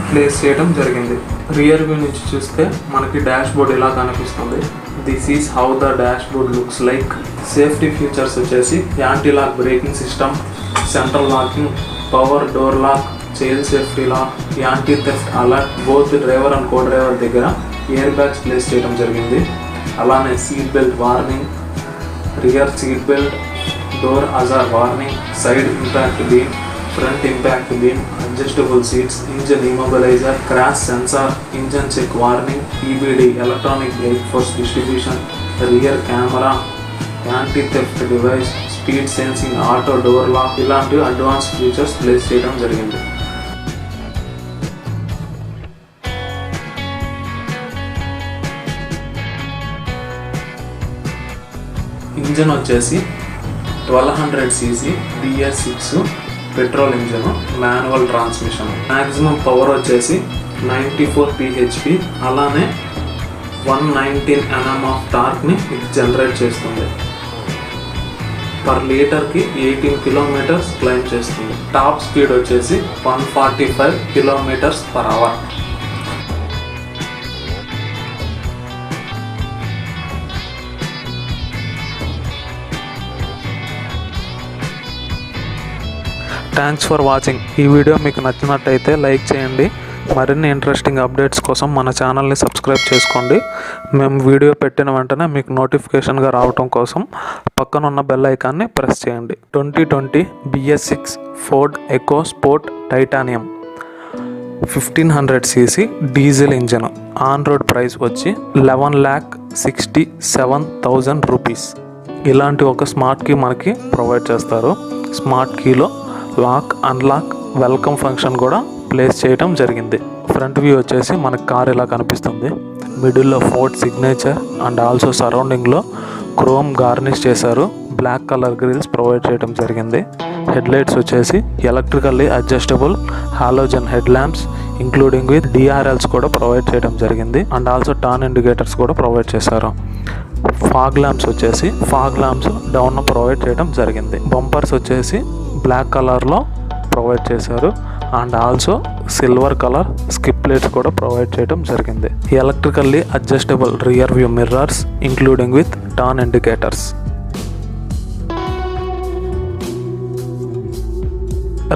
ప్లేస్ చేయడం జరిగింది. రియర్ వ్యూ నుంచి చూస్తే మనకి డాష్ బోర్డ్ ఇలా కనిపిస్తుంది. This is how the dash board looks like. Safety features వచ్చేసి anti lock braking system, central locking, power door lock, child safety lock, anti theft alert, both driver and co driver దగ్గర air bags place చేయడం జరిగింది. అలానే seat belt warning, rear seat belt, door ajar warning, side impact beam, front impact beam, adjustable seats, engine immobiliser, crash sensor, engine check warning, EBD electronic brake force distribution, rear camera, anti theft device, speed sensing, auto door lock, ఇలాంటి advance features place చేయడం జరిగింది. Engine వచ్చేసి 1200cc BS6 petrol engine, manual transmission. Maximum power వచ్చేసి 94 PHP, అలానే 119 Nm of టార్క్ని ఇది generate చేస్తుంది. Per లీటర్కి 18 km claim చేస్తుంది. టాప్ స్పీడ్ వచ్చేసి 145 km/h. Thanks for watching. ఈ వీడియో మీకు నచ్చినట్టయితే లైక్ చేయండి. మరిన్ని ఇంట్రెస్టింగ్ అప్డేట్స్ కోసం మన ఛానల్ని సబ్స్క్రైబ్ చేసుకోండి. మేము వీడియో పెట్టిన వెంటనే మీకు నోటిఫికేషన్గా రావటం కోసం పక్కనున్న బెల్ ఐకాన్ని ప్రెస్ చేయండి. 2020 BS6 Ford EcoSport Titanium 1500cc diesel engine. On road price వచ్చి 11,67,000 రూపీస్. ఇలాంటి ఒక స్మార్ట్ కీ మనకి ప్రొవైడ్ చేస్తారు. స్మార్ట్ కీలో లాక్, అన్లాక్, వెల్కమ్ ఫంక్షన్ కూడా ప్లేస్ చేయడం జరిగింది. ఫ్రంట్ వ్యూ వచ్చేసి మనకి కార్ ఇలా కనిపిస్తుంది. మిడిల్లో ఫోర్డ్ సిగ్నేచర్ అండ్ ఆల్సో సరౌండింగ్లో క్రోమ్ గార్నిష్ చేశారు. బ్లాక్ కలర్ గ్రిల్స్ ప్రొవైడ్ చేయడం జరిగింది. హెడ్ లైట్స్ వచ్చేసి electrically adjustable halogen head lamps including with DRLs కూడా ప్రొవైడ్ చేయడం జరిగింది. అండ్ ఆల్సో టర్న్ ఇండికేటర్స్ కూడా ప్రొవైడ్ చేశారు. ఫాగ్ ల్యాంప్స్ వచ్చేసి డౌన్ ప్రొవైడ్ చేయడం జరిగింది. బంపర్స్ వచ్చేసి బ్లాక్ కలర్లో ప్రొవైడ్ చేశారు. And also silver colour skip plates కూడా ప్రొవైడ్ చేయడం జరిగింది. Electrically adjustable rear view mirrors including with turn indicators.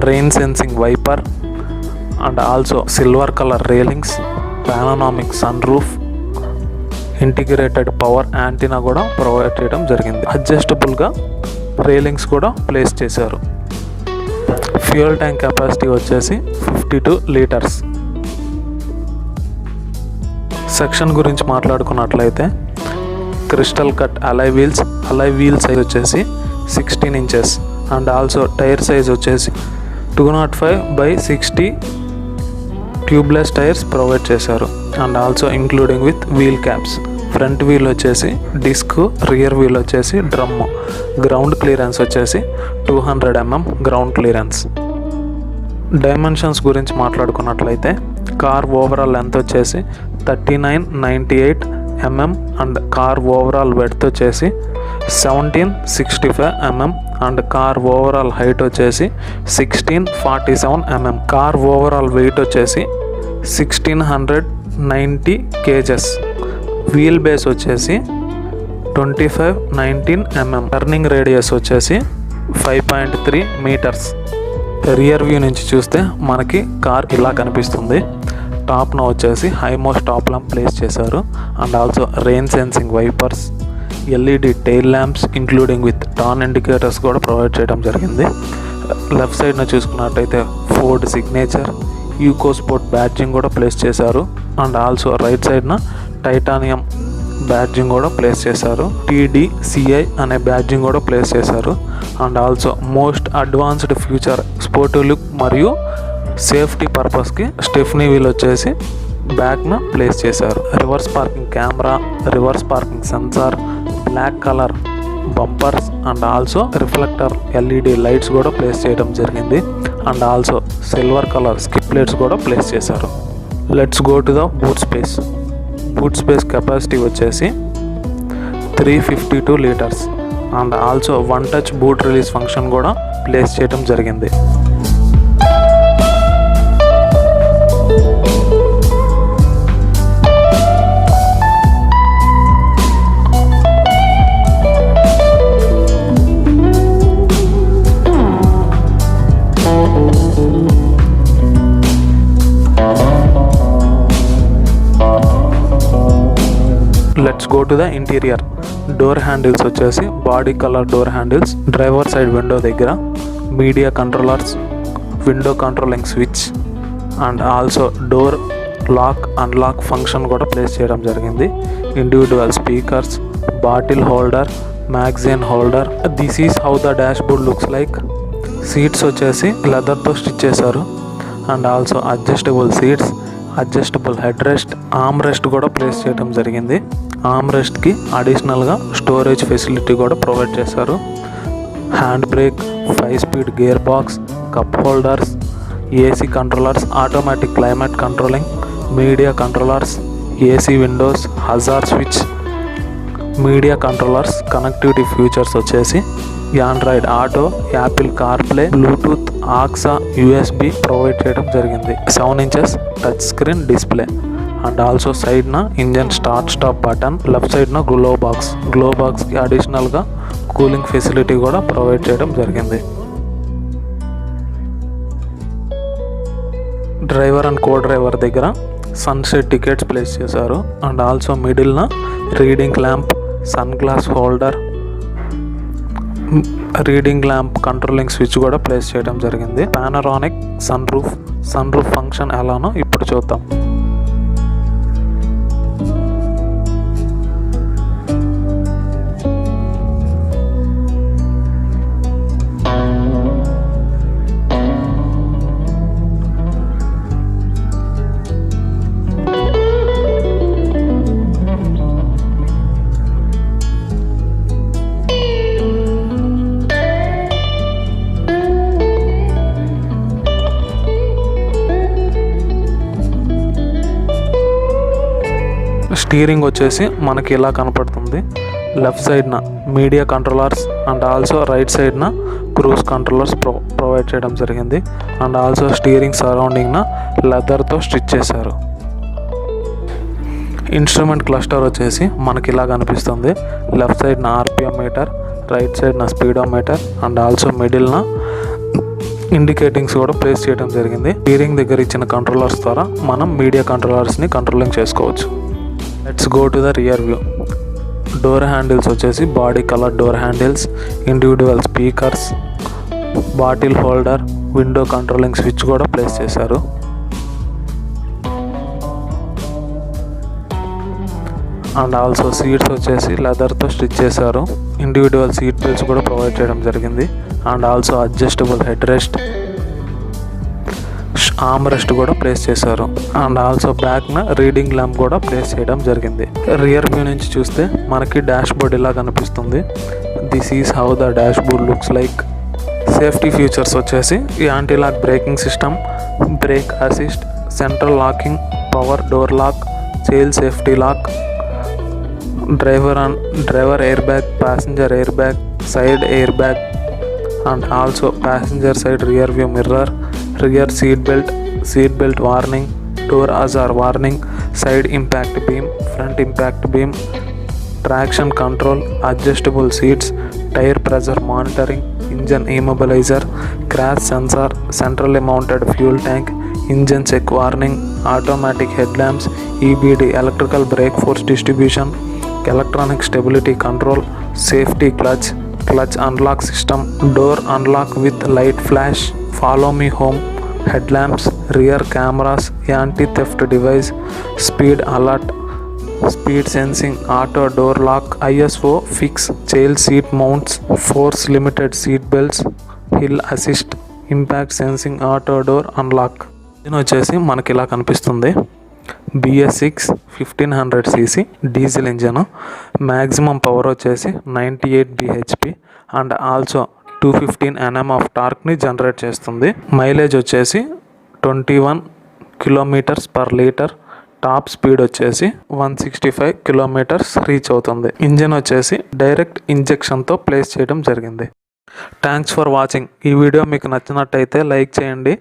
Rain sensing wiper and also silver colour railings, panoramic sun roof, integrated power antenna కూడా provide చేయడం జరిగింది. అడ్జస్టబుల్గా railings కూడా place చేశారు. Fuel tank capacity వచ్చేసి 52 లీటర్స్. సెక్షన్ గురించి మాట్లాడుకున్నట్లయితే crystal cut alloy wheel size వచ్చేసి 16 inches and also tyre size వచ్చేసి 205/60 ట్యూబ్లెస్ టైర్స్ ప్రొవైడ్ చేశారు. And also including with wheel caps. Front wheel వచ్చేసి డిస్క్, రియర్ వీల్ వచ్చేసి డ్రమ్. గ్రౌండ్ క్లియరెన్స్ వచ్చేసి 200 mm ground clearance. Dimensions గురించి మాట్లాడుకున్నట్లయితే car overall length వచ్చేసి 3998 mm and car overall width వచ్చేసి 1765 mm and car overall height వచ్చేసి 1647 mm. Car overall weight వచ్చేసి 1690 kgs. Wheel base వచ్చేసి 2519 mm. Turning radius వచ్చేసి 5.3 metres. Rear view నుంచి చూస్తే మనకి కార్ ఇలా కనిపిస్తుంది. టాప్న వచ్చేసి హైమోస్ట్ టాప్ ల్యాంప్ ప్లేస్ చేశారు and also rain sensing wipers, LED tail lamps including with turn indicators కూడా ప్రొవైడ్ చేయడం జరిగింది. లెఫ్ట్ సైడ్న చూసుకున్నట్టయితే Ford signature, EcoSport badging కూడా ప్లేస్ చేశారు అండ్ ఆల్సో రైట్ సైడ్న టైటానియం బ్యాడ్జింగ్ కూడా ప్లేస్ చేశారు. TDCI అనే బ్యాడ్జింగ్ కూడా ప్లేస్ చేశారు and also most advanced future sportive look మరియు సేఫ్టీ పర్పస్కి స్టెఫ్నీ వీల్ వచ్చేసి బ్యాక్న ప్లేస్ చేశారు. Reverse parking camera, reverse parking sensor, black colour bumpers and also reflector LED lights కూడా ప్లేస్ చేయడం జరిగింది and also silver colour skip lights కూడా place చేశారు. Let's go to the boot space. Boot space capacity వచ్చేసి 352 litres and also one touch boot release function కూడా place చేయడం జరిగింది. Let's go to the interior. Door handles వచ్చేసి body colour door handles. Driver side window దగ్గర media controllers, window controlling switch and also door lock unlock function కూడా place చేయడం జరిగింది. Individual speakers, bottle holder, magazine holder. This is how the dash board looks like. Seats వచ్చేసి లెదర్తో stitch చేశారు and also adjustable seats, adjustable head rest, arm rest కూడా place చేయడం జరిగింది. Arm రెస్ట్కి అడిషనల్గా స్టోరేజ్ ఫెసిలిటీ కూడా ప్రొవైడ్ చేశారు. Hand brake, 5 speed gear box, cup holders, AC controllers, automatic climate controlling, media controllers, AC windows, hazard switch, media controllers. Connectivity features వచ్చేసి Android auto, Apple CarPlay, Bluetooth, aux, USB provide చేయడం జరిగింది. 7 inches touch screen display and also సైడ్న engine start stop button. Left సైడ్న glove బాక్స్కి అడిషనల్గా cooling facility కూడా provide చేయడం జరిగింది. డ్రైవర్ అండ్ కో డ్రైవర్ దగ్గర సన్సెట్ టికెట్స్ ప్లేస్ చేశారు అండ్ ఆల్సో మిడిల్న reading lamp, sunglass holder, reading lamp controlling switch కూడా ప్లేస్ చేయడం జరిగింది. పానరానిక్ సన్ రూఫ్ ఫంక్షన్ ఎలానో ఇప్పుడు చూద్దాం. స్టీరింగ్ వచ్చేసి మనకి ఇలా కనపడుతుంది. లెఫ్ట్ సైడ్న media controllers and also right సైడ్న క్రూజ్ కంట్రోలర్స్ ప్రొవైడ్ చేయడం జరిగింది అండ్ ఆల్సో స్టీరింగ్ సరౌండింగ్న లెదర్తో స్టిచ్ చేశారు. ఇన్స్ట్రుమెంట్ క్లస్టర్ వచ్చేసి మనకి ఇలా కనిపిస్తుంది. లెఫ్ట్ సైడ్న RPM మీటర్, రైట్ సైడ్న స్పీడోమీటర్ అండ్ ఆల్సో మిడిల్న ఇండికేటింగ్స్ కూడా ప్లేస్ చేయడం జరిగింది. స్టీరింగ్ దగ్గర ఇచ్చిన కంట్రోలర్స్ ద్వారా మనం మీడియా కంట్రోలర్స్ని కంట్రోలింగ్ చేసుకోవచ్చు. Let's go to the rear view. Door handles వచ్చేసి body colour door handles, individual speakers, bottle holder, window controlling switch కూడా ప్లేస్ చేశారు. అండ్ ఆల్సో సీట్స్ వచ్చేసి లెదర్తో స్టిచ్ చేశారు. ఇండివిజువల్ సీట్ బెల్ట్స్ కూడా ప్రొవైడ్ చేయడం జరిగింది and also adjustable head rest, arm rest కూడా ప్లేస్ చేశారు అండ్ ఆల్సో బ్యాక్న రీడింగ్ ల్యాంప్ కూడా ప్లేస్ చేయడం జరిగింది. రియర్ వ్యూ నుంచి చూస్తే మనకి డాష్ బోర్డ్ ఇలా కనిపిస్తుంది. This is how the dash board looks like. Safety features వచ్చేసి anti lock braking system, brake assist, central locking, power door lock, child safety lock, driver air bag, passenger air bag, side air bag, and also passenger side rear view mirror, rear seat belt warning, door hazard warning, side impact beam, front impact beam, traction control, adjustable seats, tire pressure monitoring, engine immobilizer, crash sensor, centrally mounted fuel tank, engine check warning, automatic headlamps, EBD electrical brake force distribution, electronic stability control, safety clutch unlock system, door unlock with light flash, follow me home, headlamps, rear cameras, anti-theft device, speed alert, speed sensing, auto door lock, ISO fix, child seat mounts, force limited seat belts, hill assist, impact sensing, auto door unlock. దీని వచ్చేసి మనకి ఇలా కనిపిస్తుంది. BS6 1500cc diesel engine, maximum power వచ్చేసి 98 bhp and also 215 Nm of టార్క్ని generate చేస్తుంది. Mileage వచ్చేసి 21 km/లీటర్, టాప్ స్పీడ్ వచ్చేసి 165 km రీచ్ అవుతుంది. ఇంజన్ వచ్చేసి డైరెక్ట్ ఇంజెక్షన్తో ప్లేస్ చేయడం జరిగింది. Thanks for watching. ఈ వీడియో మీకు నచ్చినట్టయితే లైక్ చేయండి.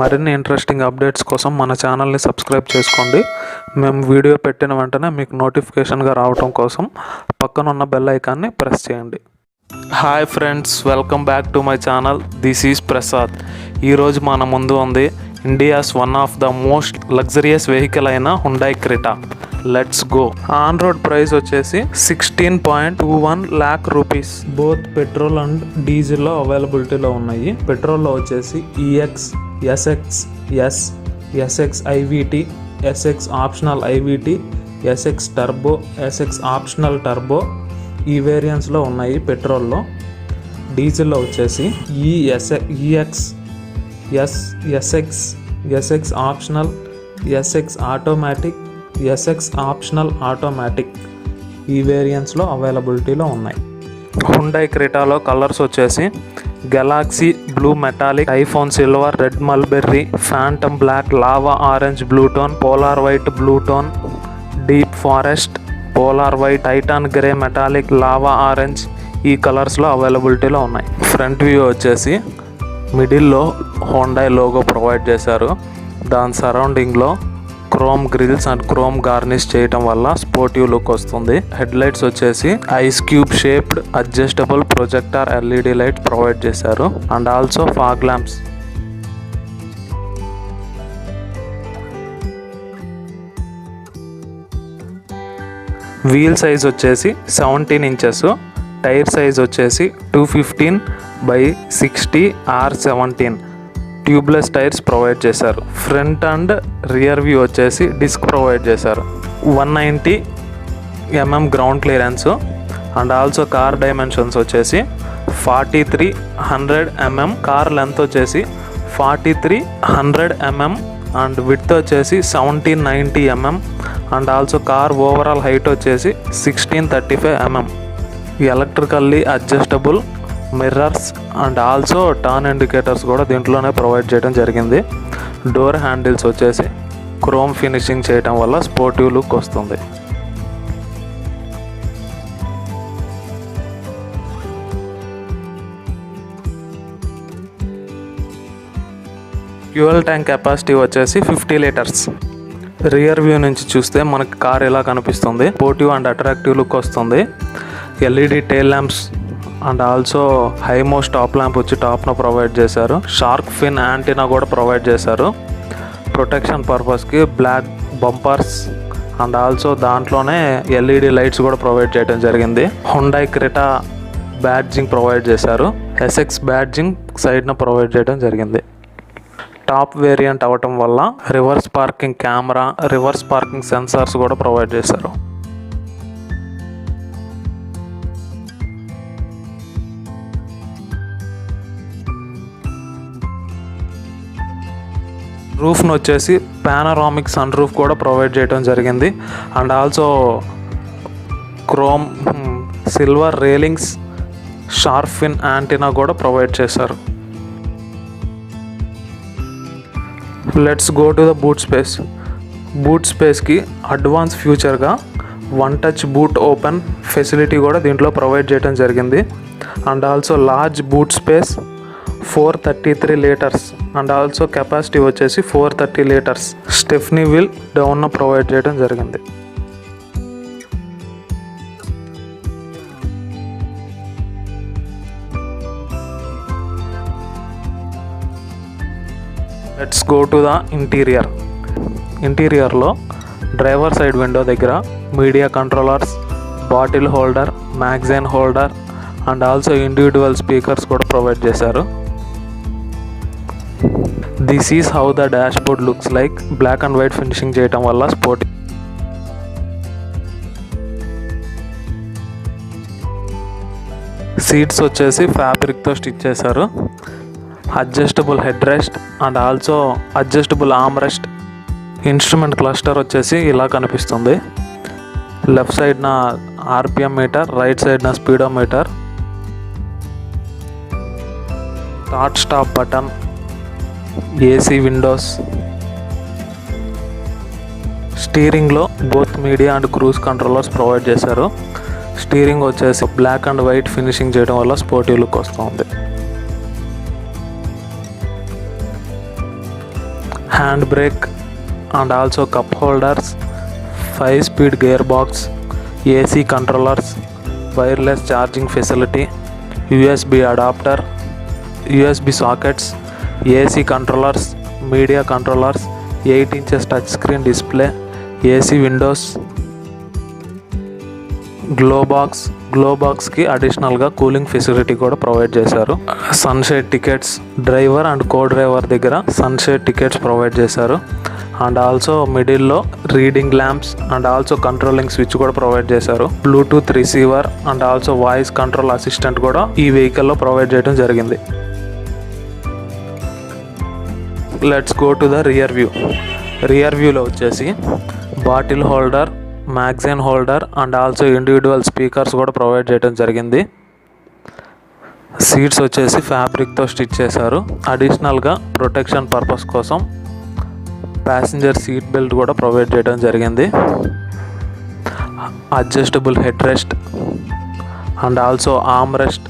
మరిన్ని ఇంట్రెస్టింగ్ అప్డేట్స్ కోసం మన ఛానల్ని సబ్స్క్రైబ్ చేసుకోండి. మేము వీడియో పెట్టిన వెంటనే మీకు నోటిఫికేషన్గా రావడం కోసం పక్కనున్న బెల్ ఐకాన్ని ప్రెస్ చేయండి. Hi friends, welcome back to my channel. This is Prasad. ఈరోజు మన ముందు ఉంది India's one of the most luxurious vehicle అయిన Hyundai Creta. Let's go. On road price వచ్చేసి 16.21 lakh rupees. Both petrol and డీజిల్లో అవైలబిలిటీలో ఉన్నాయి. పెట్రోల్లో వచ్చేసి EX, SX, SX IVT, SX optional IVT, SX turbo, SX optional turbo ఈ వేరియంట్స్లో ఉన్నాయి పెట్రోల్లో. డీజిల్లో వచ్చేసి EX, SX optional, SX automatic, SX optional automatic ఈ వేరియంట్స్లో అవైలబిలిటీలో ఉన్నాయి. హుండాయ్ క్రెటాలో కలర్స్ వచ్చేసి galaxy blue metallic, iPhone silver, red mulberry, phantom black, lava orange blue tone, polar white blue tone, deep forest, polar white, titan grey metallic, lava orange ఈ కలర్స్లో అవైలబిలిటీలో ఉన్నాయి. ఫ్రంట్ వ్యూ వచ్చేసి మిడిల్లో హుండాయ్ లోగో ప్రొవైడ్ చేశారు. దాని సరౌండింగ్లో chrome grills and chrome garnish చేయటం వల్ల స్పోర్టివ్ లుక్ వస్తుంది. హెడ్ లైట్స్ వచ్చేసి ice cube shaped adjustable projector LED light provide చేశారు and also fog lamps. Wheel size వచ్చేసి 17 ఇంచెస్, టైర్ సైజ్ వచ్చేసి 215/60 R17 ట్యూబ్లెస్ టైర్స్ ప్రొవైడ్ చేశారు. ఫ్రంట్ అండ్ రియర్ వ్యూ వచ్చేసి disc provide చేశారు. 190 mm ground clearance and also car dimensions వచ్చేసి 4300 mm, car length వచ్చేసి 4300 mm and width వచ్చేసి 1790 mm and also car overall height వచ్చేసి 1635 mm. Electrically adjustable mirrors and also turn indicators కూడా దీంట్లోనే provide చేయడం జరిగింది. డోర్ హ్యాండిల్స్ వచ్చేసి క్రోమ్ ఫినిషింగ్ చేయడం వల్ల స్పోర్టివ్ లుక్ వస్తుంది. ఫ్యూయల్ ట్యాంక్ కెపాసిటీ వచ్చేసి 50 లీటర్స్. రియర్ వ్యూ నుంచి చూస్తే మనకి కార్ ఎలా కనిపిస్తుంది, స్పోర్టివ్ అండ్ అట్రాక్టివ్ లుక్ వస్తుంది. LED tail lamps and also హైమోస్ టాప్ ల్యాంప్ వచ్చి టాప్ను ప్రొవైడ్ చేశారు. షార్క్ ఫిన్ యాంటీనా కూడా ప్రొవైడ్ చేశారు. ప్రొటెక్షన్ పర్పస్కి బ్లాక్ బంపర్స్ అండ్ ఆల్సో దాంట్లోనే LED లైట్స్ కూడా ప్రొవైడ్ చేయడం జరిగింది. హుండాయ్ క్రెటా బ్యాడ్జింగ్ ప్రొవైడ్ చేశారు. SX బ్యాడ్జింగ్ సైడ్ను ప్రొవైడ్ చేయడం జరిగింది. టాప్ వేరియంట్ అవ్వటం వల్ల reverse parking camera, reverse parking sensors కూడా ప్రొవైడ్ చేశారు. రూఫ్ను వచ్చేసి పానరామిక్ సన్ రూఫ్ కూడా ప్రొవైడ్ చేయడం జరిగింది and also chrome silver railings, shark fin antenna కూడా ప్రొవైడ్ చేశారు. Let's go to the boot space. Boot స్పేస్కి అడ్వాన్స్ ఫ్యూచర్గా one touch boot open facility కూడా దీంట్లో ప్రొవైడ్ చేయడం జరిగింది. And also large boot space 433 litres and also capacity వచ్చేసి 430 litres. Stepney wheel down provide చేయడం జరిగింది. Let's go to the interior. ఇంటీరియర్లో డ్రైవర్ సైడ్ విండో దగ్గర media controllers, bottle holder, magazine holder and also individual speakers కూడా provide చేశారు. This is how the dash board looks like. Black and white finishing చేయటం వల్ల sporty. Seats వచ్చేసి ఫ్యాబ్రిక్తో stitch చేశారు. Adjustable head rest and also adjustable arm rest. Instrument cluster వచ్చేసి ఇలా కనిపిస్తుంది. లెఫ్ట్ సైడ్న ఆర్పిఎం మీటర్, రైట్ సైడ్న speedometer, start stop button, AC windows. స్టీరింగ్లో both media and cruise controllers provide చేశారు. స్టీరింగ్ వచ్చేసి బ్లాక్ అండ్ వైట్ ఫినిషింగ్ చేయడం వల్ల స్పోర్టివ్ లుక్ వస్తుంది. Hand brake and also cup holders, 5-speed gear box, AC controllers, wireless charging facility, USB adapter, USB sockets, AC controllers, media controllers, 8 inches touch screen display, AC windows, glove బాక్స్కి అడిషనల్గా cooling facility కూడా provide చేశారు. Sunshade tickets, driver and co driver దగ్గర sunshade tickets provide చేశారు. And also మిడిల్లో reading lamps and also controlling switch కూడా provide చేశారు. Bluetooth receiver and also voice control assistant కూడా ఈ వెహికల్లో ప్రొవైడ్ చేయడం జరిగింది. Let's go to the rear view. Rear వ్యూలో వచ్చేసి bottle holder, magazine holder and also individual speakers కూడా ప్రొవైడ్ చేయడం జరిగింది. సీట్స్ వచ్చేసి ఫ్యాబ్రిక్తో స్టిచ్ చేశారు. అడిషనల్గా ప్రొటెక్షన్ పర్పస్ కోసం ప్యాసింజర్ సీట్ బెల్ట్ కూడా ప్రొవైడ్ చేయడం జరిగింది. Adjustable head rest and also arm rest.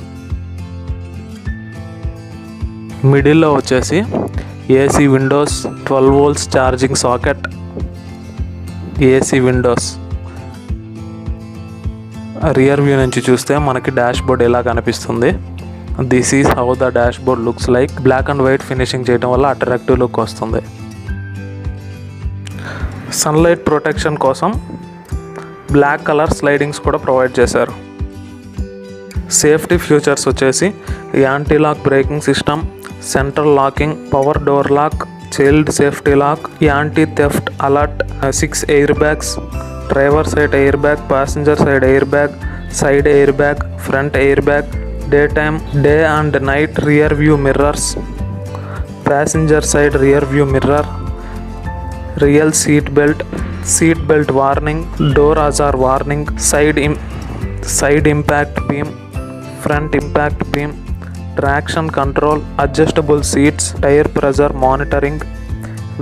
మిడిల్లో వచ్చేసి AC windows, 12 volts charging socket, AC windows. Rear view నుంచి చూస్తే మనకి డాష్ బోర్డ్ ఎలా కనిపిస్తుంది. This is how the dash board looks like. Black and white finishing చేయడం వల్ల అట్రాక్టివ్ లుక్ వస్తుంది. సన్లైట్ ప్రొటెక్షన్ కోసం బ్లాక్ కలర్ స్లైడింగ్స్ కూడా ప్రొవైడ్ చేశారు. సేఫ్టీ ఫీచర్స్ వచ్చేసి anti lock braking system, central locking, power door lock, child safety lock, anti theft alert, 6 air bags, driver side air bag, passenger side air bag, side air bag, front air bag, day and night rear view mirrors, passenger side rear view mirror, real seat belt warning, door ajar warning, side impact beam, front impact beam, traction control, adjustable seats, tyre pressure monitoring,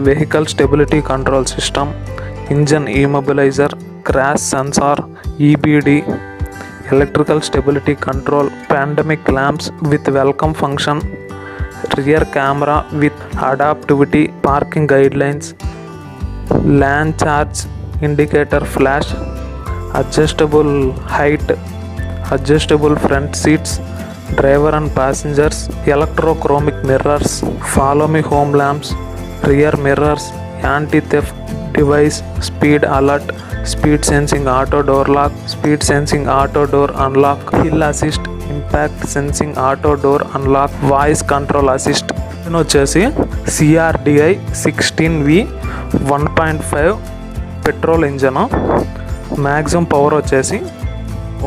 vehicle stability control system, engine immobiliser, crash sensor, EBD, electrical stability control, pandemic lamps with welcome function, rear camera with adaptivity, parking guidelines, lane charge indicator flash, adjustable height, adjustable front seats, driver and passengers, electrochromic mirrors, follow me home lamps, rear mirrors, anti theft device, speed alert, speed sensing auto door lock, speed sensing auto door unlock, hill assist, impact sensing auto door unlock, voice control assist. ఇది వచ్చేసి CRDI 16V 1.5 petrol engine. Maximum power వచ్చేసి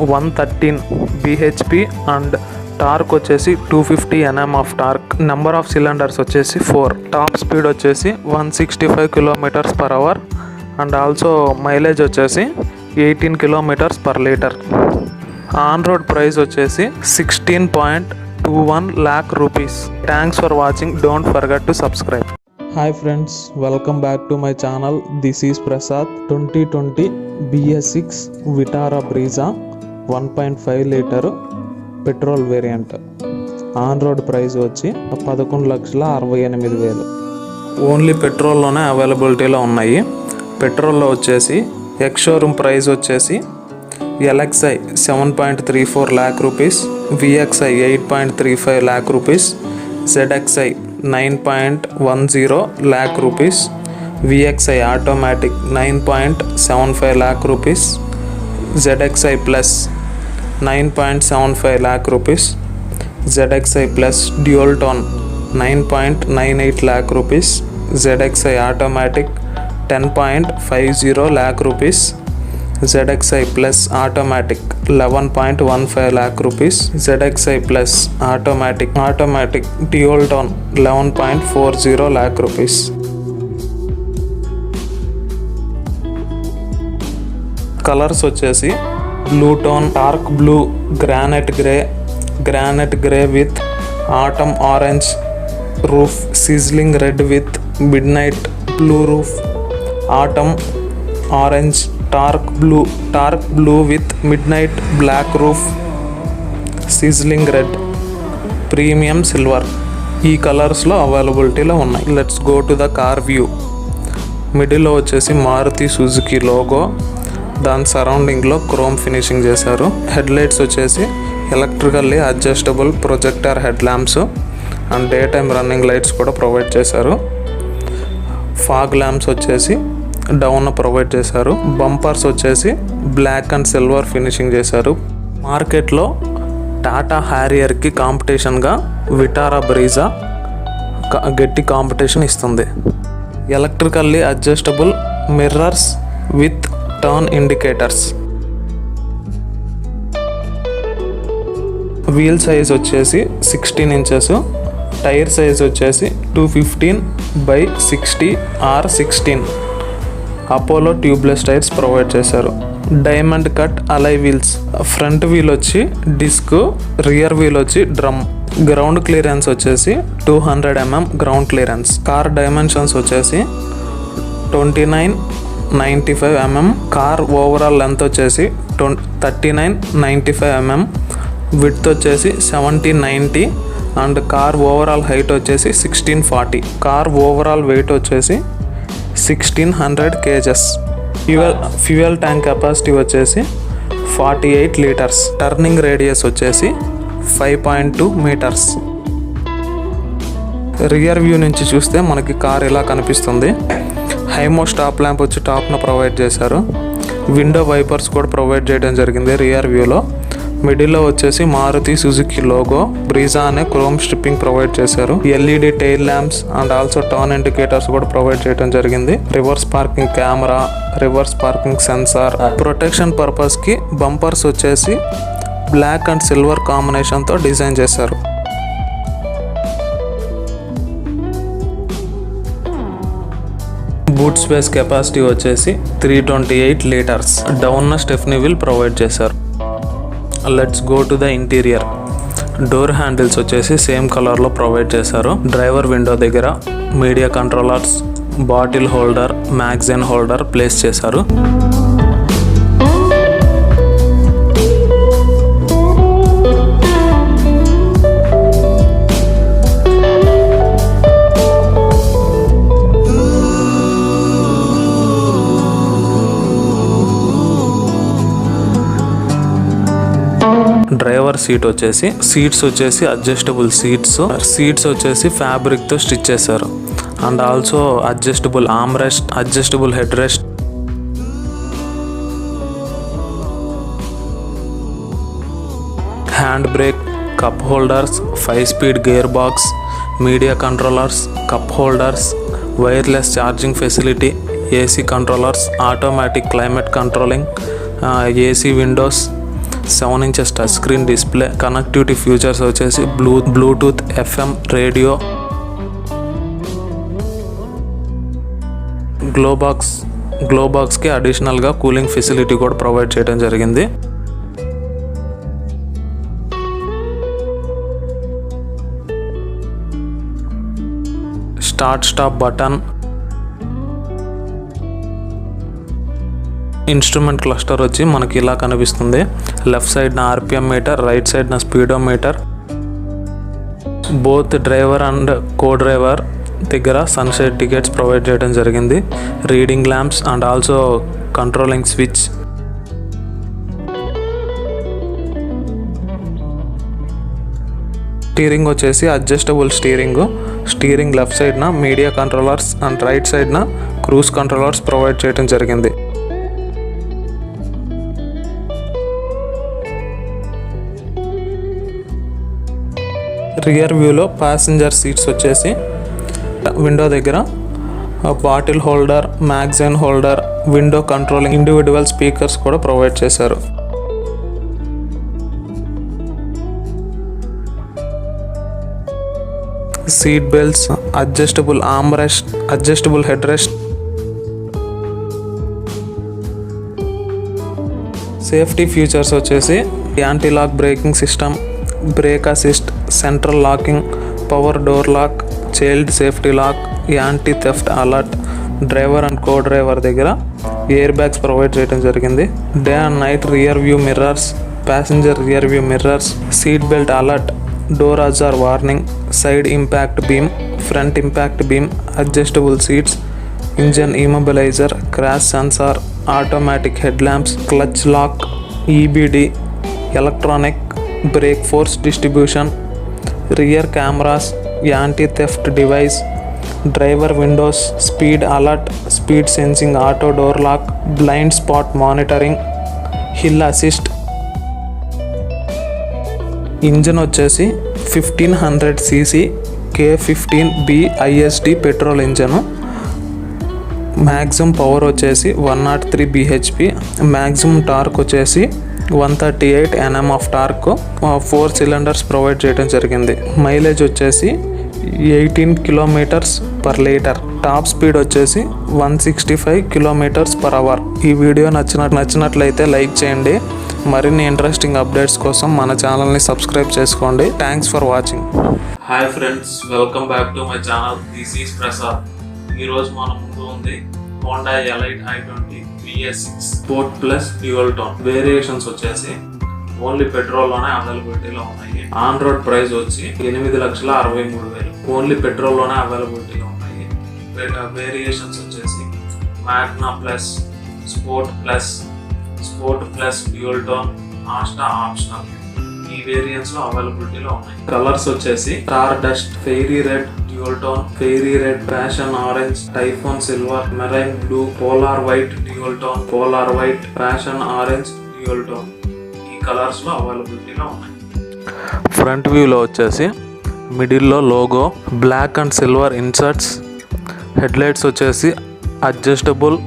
113 bhp and torque వచ్చేసి 250 Nm of torque. Number of cylinders వచ్చేసి 4. Top speed వచ్చేసి 165 km/h and also mileage వచ్చేసి 18 km/L. On road price వచ్చేసి 16.21 lakh rupees. Thanks for watching. Don't forget to subscribe. Hi friends, welcome back to my channel. This is Prasad. 2020 BS6 Vitara Brezza 1.5 litre petrol variant. On road price వచ్చి 11,68,000. Only పెట్రోల్లోనే అవైలబిలిటీలో ఉన్నాయి. పెట్రోల్లో వచ్చేసి ex showroom price వచ్చేసి LXi 7.34 lakh rupees, VXi 8.35 lakh rupees, ZXi 9.10 lakh rupees, VXi automatic 9.75 lakh rupees, ZXi plus 9.75 lakh rupees, ZXi plus dual tone 9.98 lakh rupees, ZXi automatic 10.50 lakh rupees, ZXi plus automatic 11.15 lakh rupees, ZXi plus automatic dual tone 11.40 lakh rupees. Colours వచ్చేసి blue tone, dark blue, granite grey with atom orange roof, sizzling red with mid night blue roof, atom orange dark blue with midnight black roof, sizzling red, premium silver. ఈ కలర్స్లో అవైలబిలిటీలో ఉన్నాయి. Let's go to the car view. మిడిల్లో వచ్చేసి Maruti Suzuki logo, దాని సరౌండింగ్లో chrome finishing చేశారు. Head lights వచ్చేసి electrically adjustable projector head lamps and day time running lights కూడా ప్రొవైడ్ చేశారు. ఫాగ్ ల్యాంప్స్ వచ్చేసి డౌన్ ప్రొవైడ్ చేశారు. బంపర్స్ వచ్చేసి బ్లాక్ అండ్ సిల్వర్ ఫినిషింగ్ చేశారు. మార్కెట్లో టాటా హ్యారియర్కి కాంపిటీషన్గా విటారా బ్రీజా గట్టి కాంపిటీషన్ ఇస్తుంది. Electrically adjustable mirrors with turn indicators. Wheel size వచ్చేసి 16 inches, టైర్ సైజ్ వచ్చేసి 215/60 or 16. Apollo tubeless tyres provide చేశారు. Diamond cut alloy wheels. Front wheel వచ్చి డిస్క్, రియర్ వీల్ వచ్చి డ్రమ్. గ్రౌండ్ క్లియరెన్స్ వచ్చేసి 200 mm ground clearance. Car dimensions వచ్చేసి 2995 mm. Car overall length వచ్చేసి 3995 mm. Width వచ్చేసి 1790 and car overall height వచ్చేసి 1640. Car overall weight వచ్చేసి 1600 kgs. Fuel tank capacity వచ్చేసి 48 liters. Turning radius వచ్చేసి 5.2 meters. Rear view నుంచి చూస్తే మనకి కార్ ఇలా కనిపిస్తుంది. హైమో స్టాప్ ల్యాంప్ వచ్చి టాప్ను ప్రొవైడ్ చేశారు. విండో వైపర్స్ కూడా ప్రొవైడ్ చేయడం జరిగింది రియర్ వ్యూలో. మిడిల్లో వచ్చేసి మారుతి సుజుకి లోగో, బ్రీజా అనే క్రోమ్ స్ట్రిప్పింగ్ ప్రొవైడ్ చేశారు. LED tail lamps and also turn indicators కూడా ప్రొవైడ్ చేయడం జరిగింది. Reverse parking camera, reverse parking sensor. Protection పర్పస్కి బంపర్స్ వచ్చేసి బ్లాక్ అండ్ సిల్వర్ కాంబినేషన్తో డిజైన్ చేశారు. బూట్ స్పేస్ కెపాసిటీ వచ్చేసి 328 liters. Down stepney wheel provide చేశారు. Let's go to the interior. Door handles వచ్చేసి సేమ్ కలర్లో ప్రొవైడ్ చేశారు. డ్రైవర్ విండో దగ్గర media controllers, bottle holder, magazine holder place చేశారు. డ్రైవర్ సీట్స్ వచ్చేసి అడ్జస్టబుల్ సీట్స్ వచ్చేసి ఫ్యాబ్రిక్తో స్టిచ్ చేశారు. And also adjustable arm rest, adjustable head rest. Hand brake, cup holders, 5-speed gear box, media controllers, cup holders, wireless charging facility, AC controllers, automatic climate controlling, AC windows, 7 inches touch screen display. Connectivity features వచ్చేసి Bluetooth, FM radio, glove బాక్స్కి అడిషనల్గా cooling facility కూడా provide చేయడం జరిగింది. Start stop button, instrument cluster వచ్చి మనకి ఇలా కనిపిస్తుంది. లెఫ్ట్ సైడ్న ఆర్పిఎం మీటర్, రైట్ సైడ్న speedometer. Both driver and co driver దగ్గర సన్సెట్ టికెట్స్ ప్రొవైడ్ చేయడం జరిగింది. Reading lamps and also controlling switch. Steering వచ్చేసి అడ్జస్టబుల్ స్టీరింగ్ లెఫ్ట్ సైడ్న మీడియా కంట్రోలర్స్ అండ్ రైట్ సైడ్న క్రూజ్ కంట్రోలర్స్ ప్రొవైడ్ చేయడం జరిగింది. రియర్ వ్యూలో ప్యాసింజర్ సీట్స్ వచ్చేసి విండో దగ్గర bottle holder, magazine holder, window controlling, individual speakers కూడా ప్రొవైడ్ చేశారు. Seat belts, adjustable arm rest, adjustable head rest. Safety features వచ్చేసి anti lock braking system, brake assist, central locking, power door lock, child safety lock, anti theft alert. Driver and co driver దగ్గర air bags provide చేయడం జరిగింది. Day and night rear view mirrors, passenger rear view mirrors, seat belt alert, door ajar warning, side impact beam, front impact beam, adjustable seats, engine immobiliser, crash sensor, automatic head lamps, clutch lock, EBD, electronic brake force distribution, rear cameras, anti theft device, driver windows, speed alert, speed sensing, auto door lock, blind spot monitoring, hill assist. Engine వచ్చేసి 1500 cc K15B ISD petrol engine. Maximum power వచ్చేసి 103 bhp, maximum torque వచ్చేసి 138 Nm of torque. 4 cylinders provide చేయడం జరిగింది. Mileage వచ్చేసి 18 km/L. Top speed వచ్చేసి 165 km/h. ఈ video నచ్చినట్లయితే like చేయండి. మరిన్ని ఇంట్రెస్టింగ్ అప్డేట్స్ కోసం మన ఛానల్ని సబ్స్క్రైబ్ చేసుకోండి. Thanks for watching. Hi friends, welcome back to my channel. This is Prasad. ఈరోజు మన ముందు ఉంది Honda elite i20 VS6 sport plus dual tone. Variations వచ్చేసి ఓన్లీ పెట్రోల్లోనే అవైలబిలిటీలో ఉన్నాయి. ఆన్ రోడ్ ప్రైస్ వచ్చి 8,63,000 ఓన్లీ పెట్రోల్లోనే అవైలబిలిటీలో ఉన్నాయి. వేరియేషన్స్ వచ్చేసి Magna plus, sport plus dual tone, Asta optional. ఈ వేరియంట్స్ లో అవైలబిలిటీలో ఉన్నాయి. కలర్స్ వచ్చేసి star dust, fiery red dual tone, fiery red, passion orange, typhoon silver, marine blue, polar white dual tone, polar white, passion orange dual tone. ఈ colours లో అవైలబిలిటీలో ఉన్నాయి. Front వ్యూలో వచ్చేసి మిడిల్లో logo, black and silver inserts. Head lights వచ్చేసి adjustable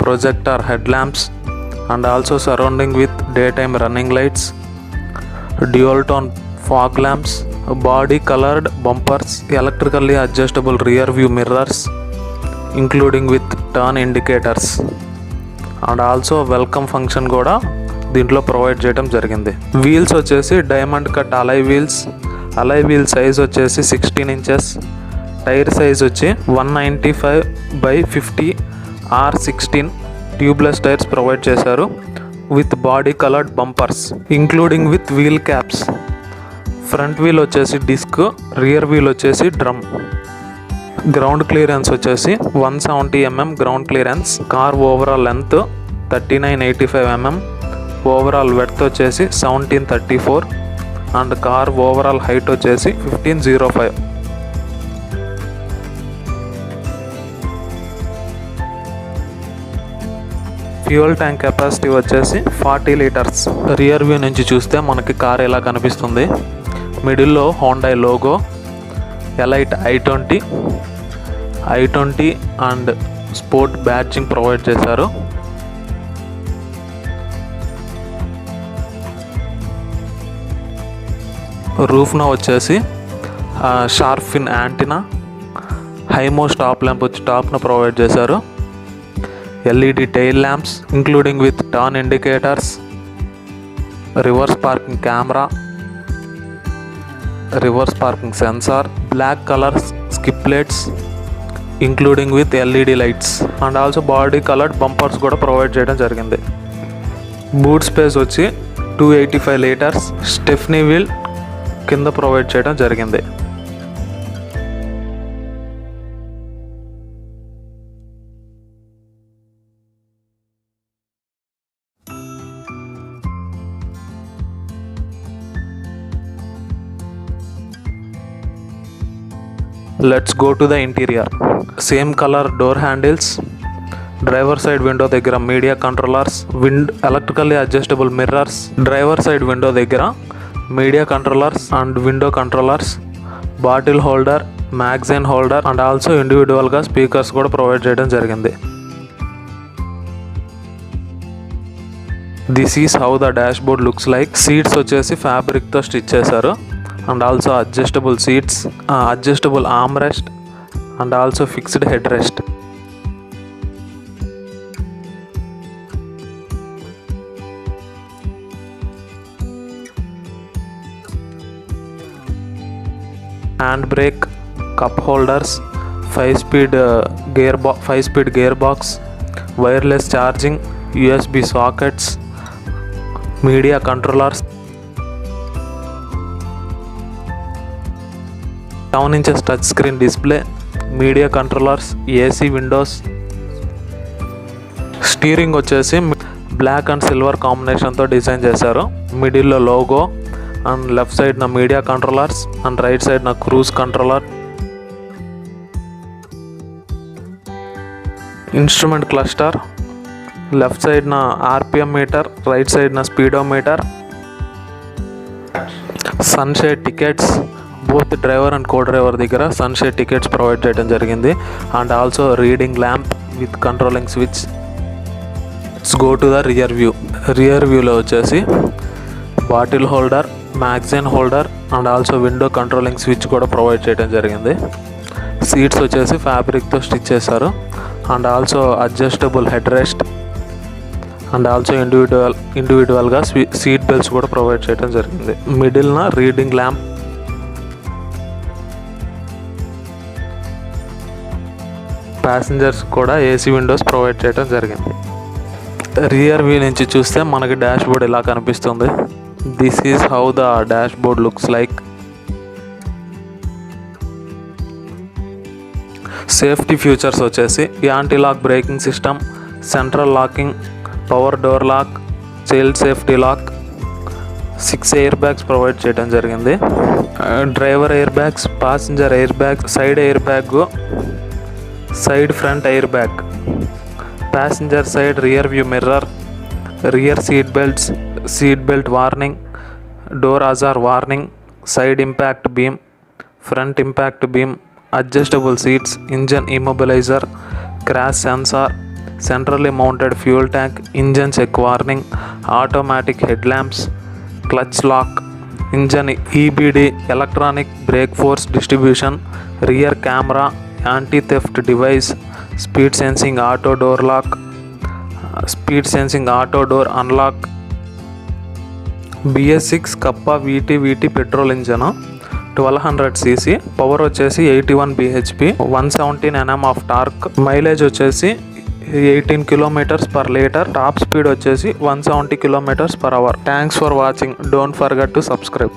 projector head lamps and also surrounding with daytime running lights, dual tone fog lamps, body colored bumpers, electrically adjustable rear view mirrors including with turn indicators and also welcome function కూడా దీంట్లో provide చేయడం జరిగింది. Wheels వచ్చేసి diamond cut alloy wheel size వచ్చేసి 16 inches. Tyre size వచ్చి 195/50 R16 tubeless tyres provide చేశారు with body coloured bumpers including with wheel caps. Front wheel వచ్చేసి disc, rear wheel వచ్చేసి డ్రమ్. గ్రౌండ్ క్లియరెన్స్ వచ్చేసి 170 mm ground clearance. Car overall length 3985 mm, overall width వచ్చేసి 1734 and car overall height వచ్చేసి 1505. Fuel tank capacity వచ్చేసి 40 liters. Rear view నుంచి చూస్తే మనకి car ఎలా కనిపిస్తుంది. మిడిల్లో Honda logo, elite i20 and sport badging provide చేశారు. రూఫ్న వచ్చేసి sharp fin antenna, హైమో stop lamp వచ్చి టాప్న ప్రొవైడ్ చేశారు. LED tail lamps including with turn indicators, reverse parking camera, reverse parking sensor, black color skip plates, including with LED lights and also body coloured bumpers కూడా provide చేయడం జరిగింది. Boot space వచ్చి 285 litres stepney wheel కింద provide చేయడం జరిగింది. Let's go to the interior. Same color door handles, driver side window దగ్గర media controllers, electrically adjustable mirrors, driver side window దగ్గర media controllers and window controllers, bottle holder, magazine holder and also ఇండివిజువల్గా speakers కూడా provide చేయడం జరిగింది. This is how the dash board looks like. Seats వచ్చేసి ఫ్యాబ్రిక్తో stitch చేశారు and also adjustable seats, adjustable arm rest and also fixed head rest. Hand brake, cup holders, 5-speed gear box, wireless charging, USB sockets, media controllers, 7 inches touch screen display, media controllers, AC windows. Steering వచ్చేసి black and silver కాంబినేషన్తో design చేశారు. మిడిల్లో logo and left సైడ్న media controllers and right సైడ్న cruise controller. Instrument cluster, left సైడ్న RPM meter, right సైడ్న speedometer. Sunshade tickets, both driver and co driver దగ్గర sunshade tickets provide చేయడం జరిగింది and also reading lamp with controlling switch. Let's go to the rear వ్యూలో వచ్చేసి bottle holder, magazine holder and also window controlling switch కూడా provide చేయడం జరిగింది. Seats వచ్చేసి ఫ్యాబ్రిక్తో స్టిచ్ చేశారు and also adjustable head rest and also ఇండివిజువల్గా seat belts కూడా ప్రొవైడ్ చేయడం జరిగింది. మిడిల్న రీడింగ్ ల్యాంప్, ప్యాసింజర్స్ కూడా AC విండోస్ ప్రొవైడ్ చేయడం జరిగింది. రియర్ వ్యూ నుంచి చూస్తే మనకి డాష్ బోర్డ్ ఇలా కనిపిస్తుంది. This is how the dash board looks like. Safety features వచ్చేసి anti lock braking system, central locking, power door lock, child safety lock, 6 air bags provide చేయడం జరిగింది. Driver air bags, passenger air bag, side air bag, side front air bag, passenger side rear view mirror, rear seat belt warning, door ajar warning, side impact beam, front impact beam, adjustable seats, engine immobiliser, crash sensor, centrally mounted fuel tank, engine check warning, automatic head lamps, clutch lock, engine EBD, electronic brake force distribution, rear camera, anti theft device, speed sensing auto door unlock. BS6 Kappa VT petrol engine, 1200 cc, power వచ్చేసి 81 bhp, 117 Nm of torque, mileage వచ్చేసి 18 km/L, top speed వచ్చేసి 170 km/h. Thanks for watching. Don't forget to subscribe.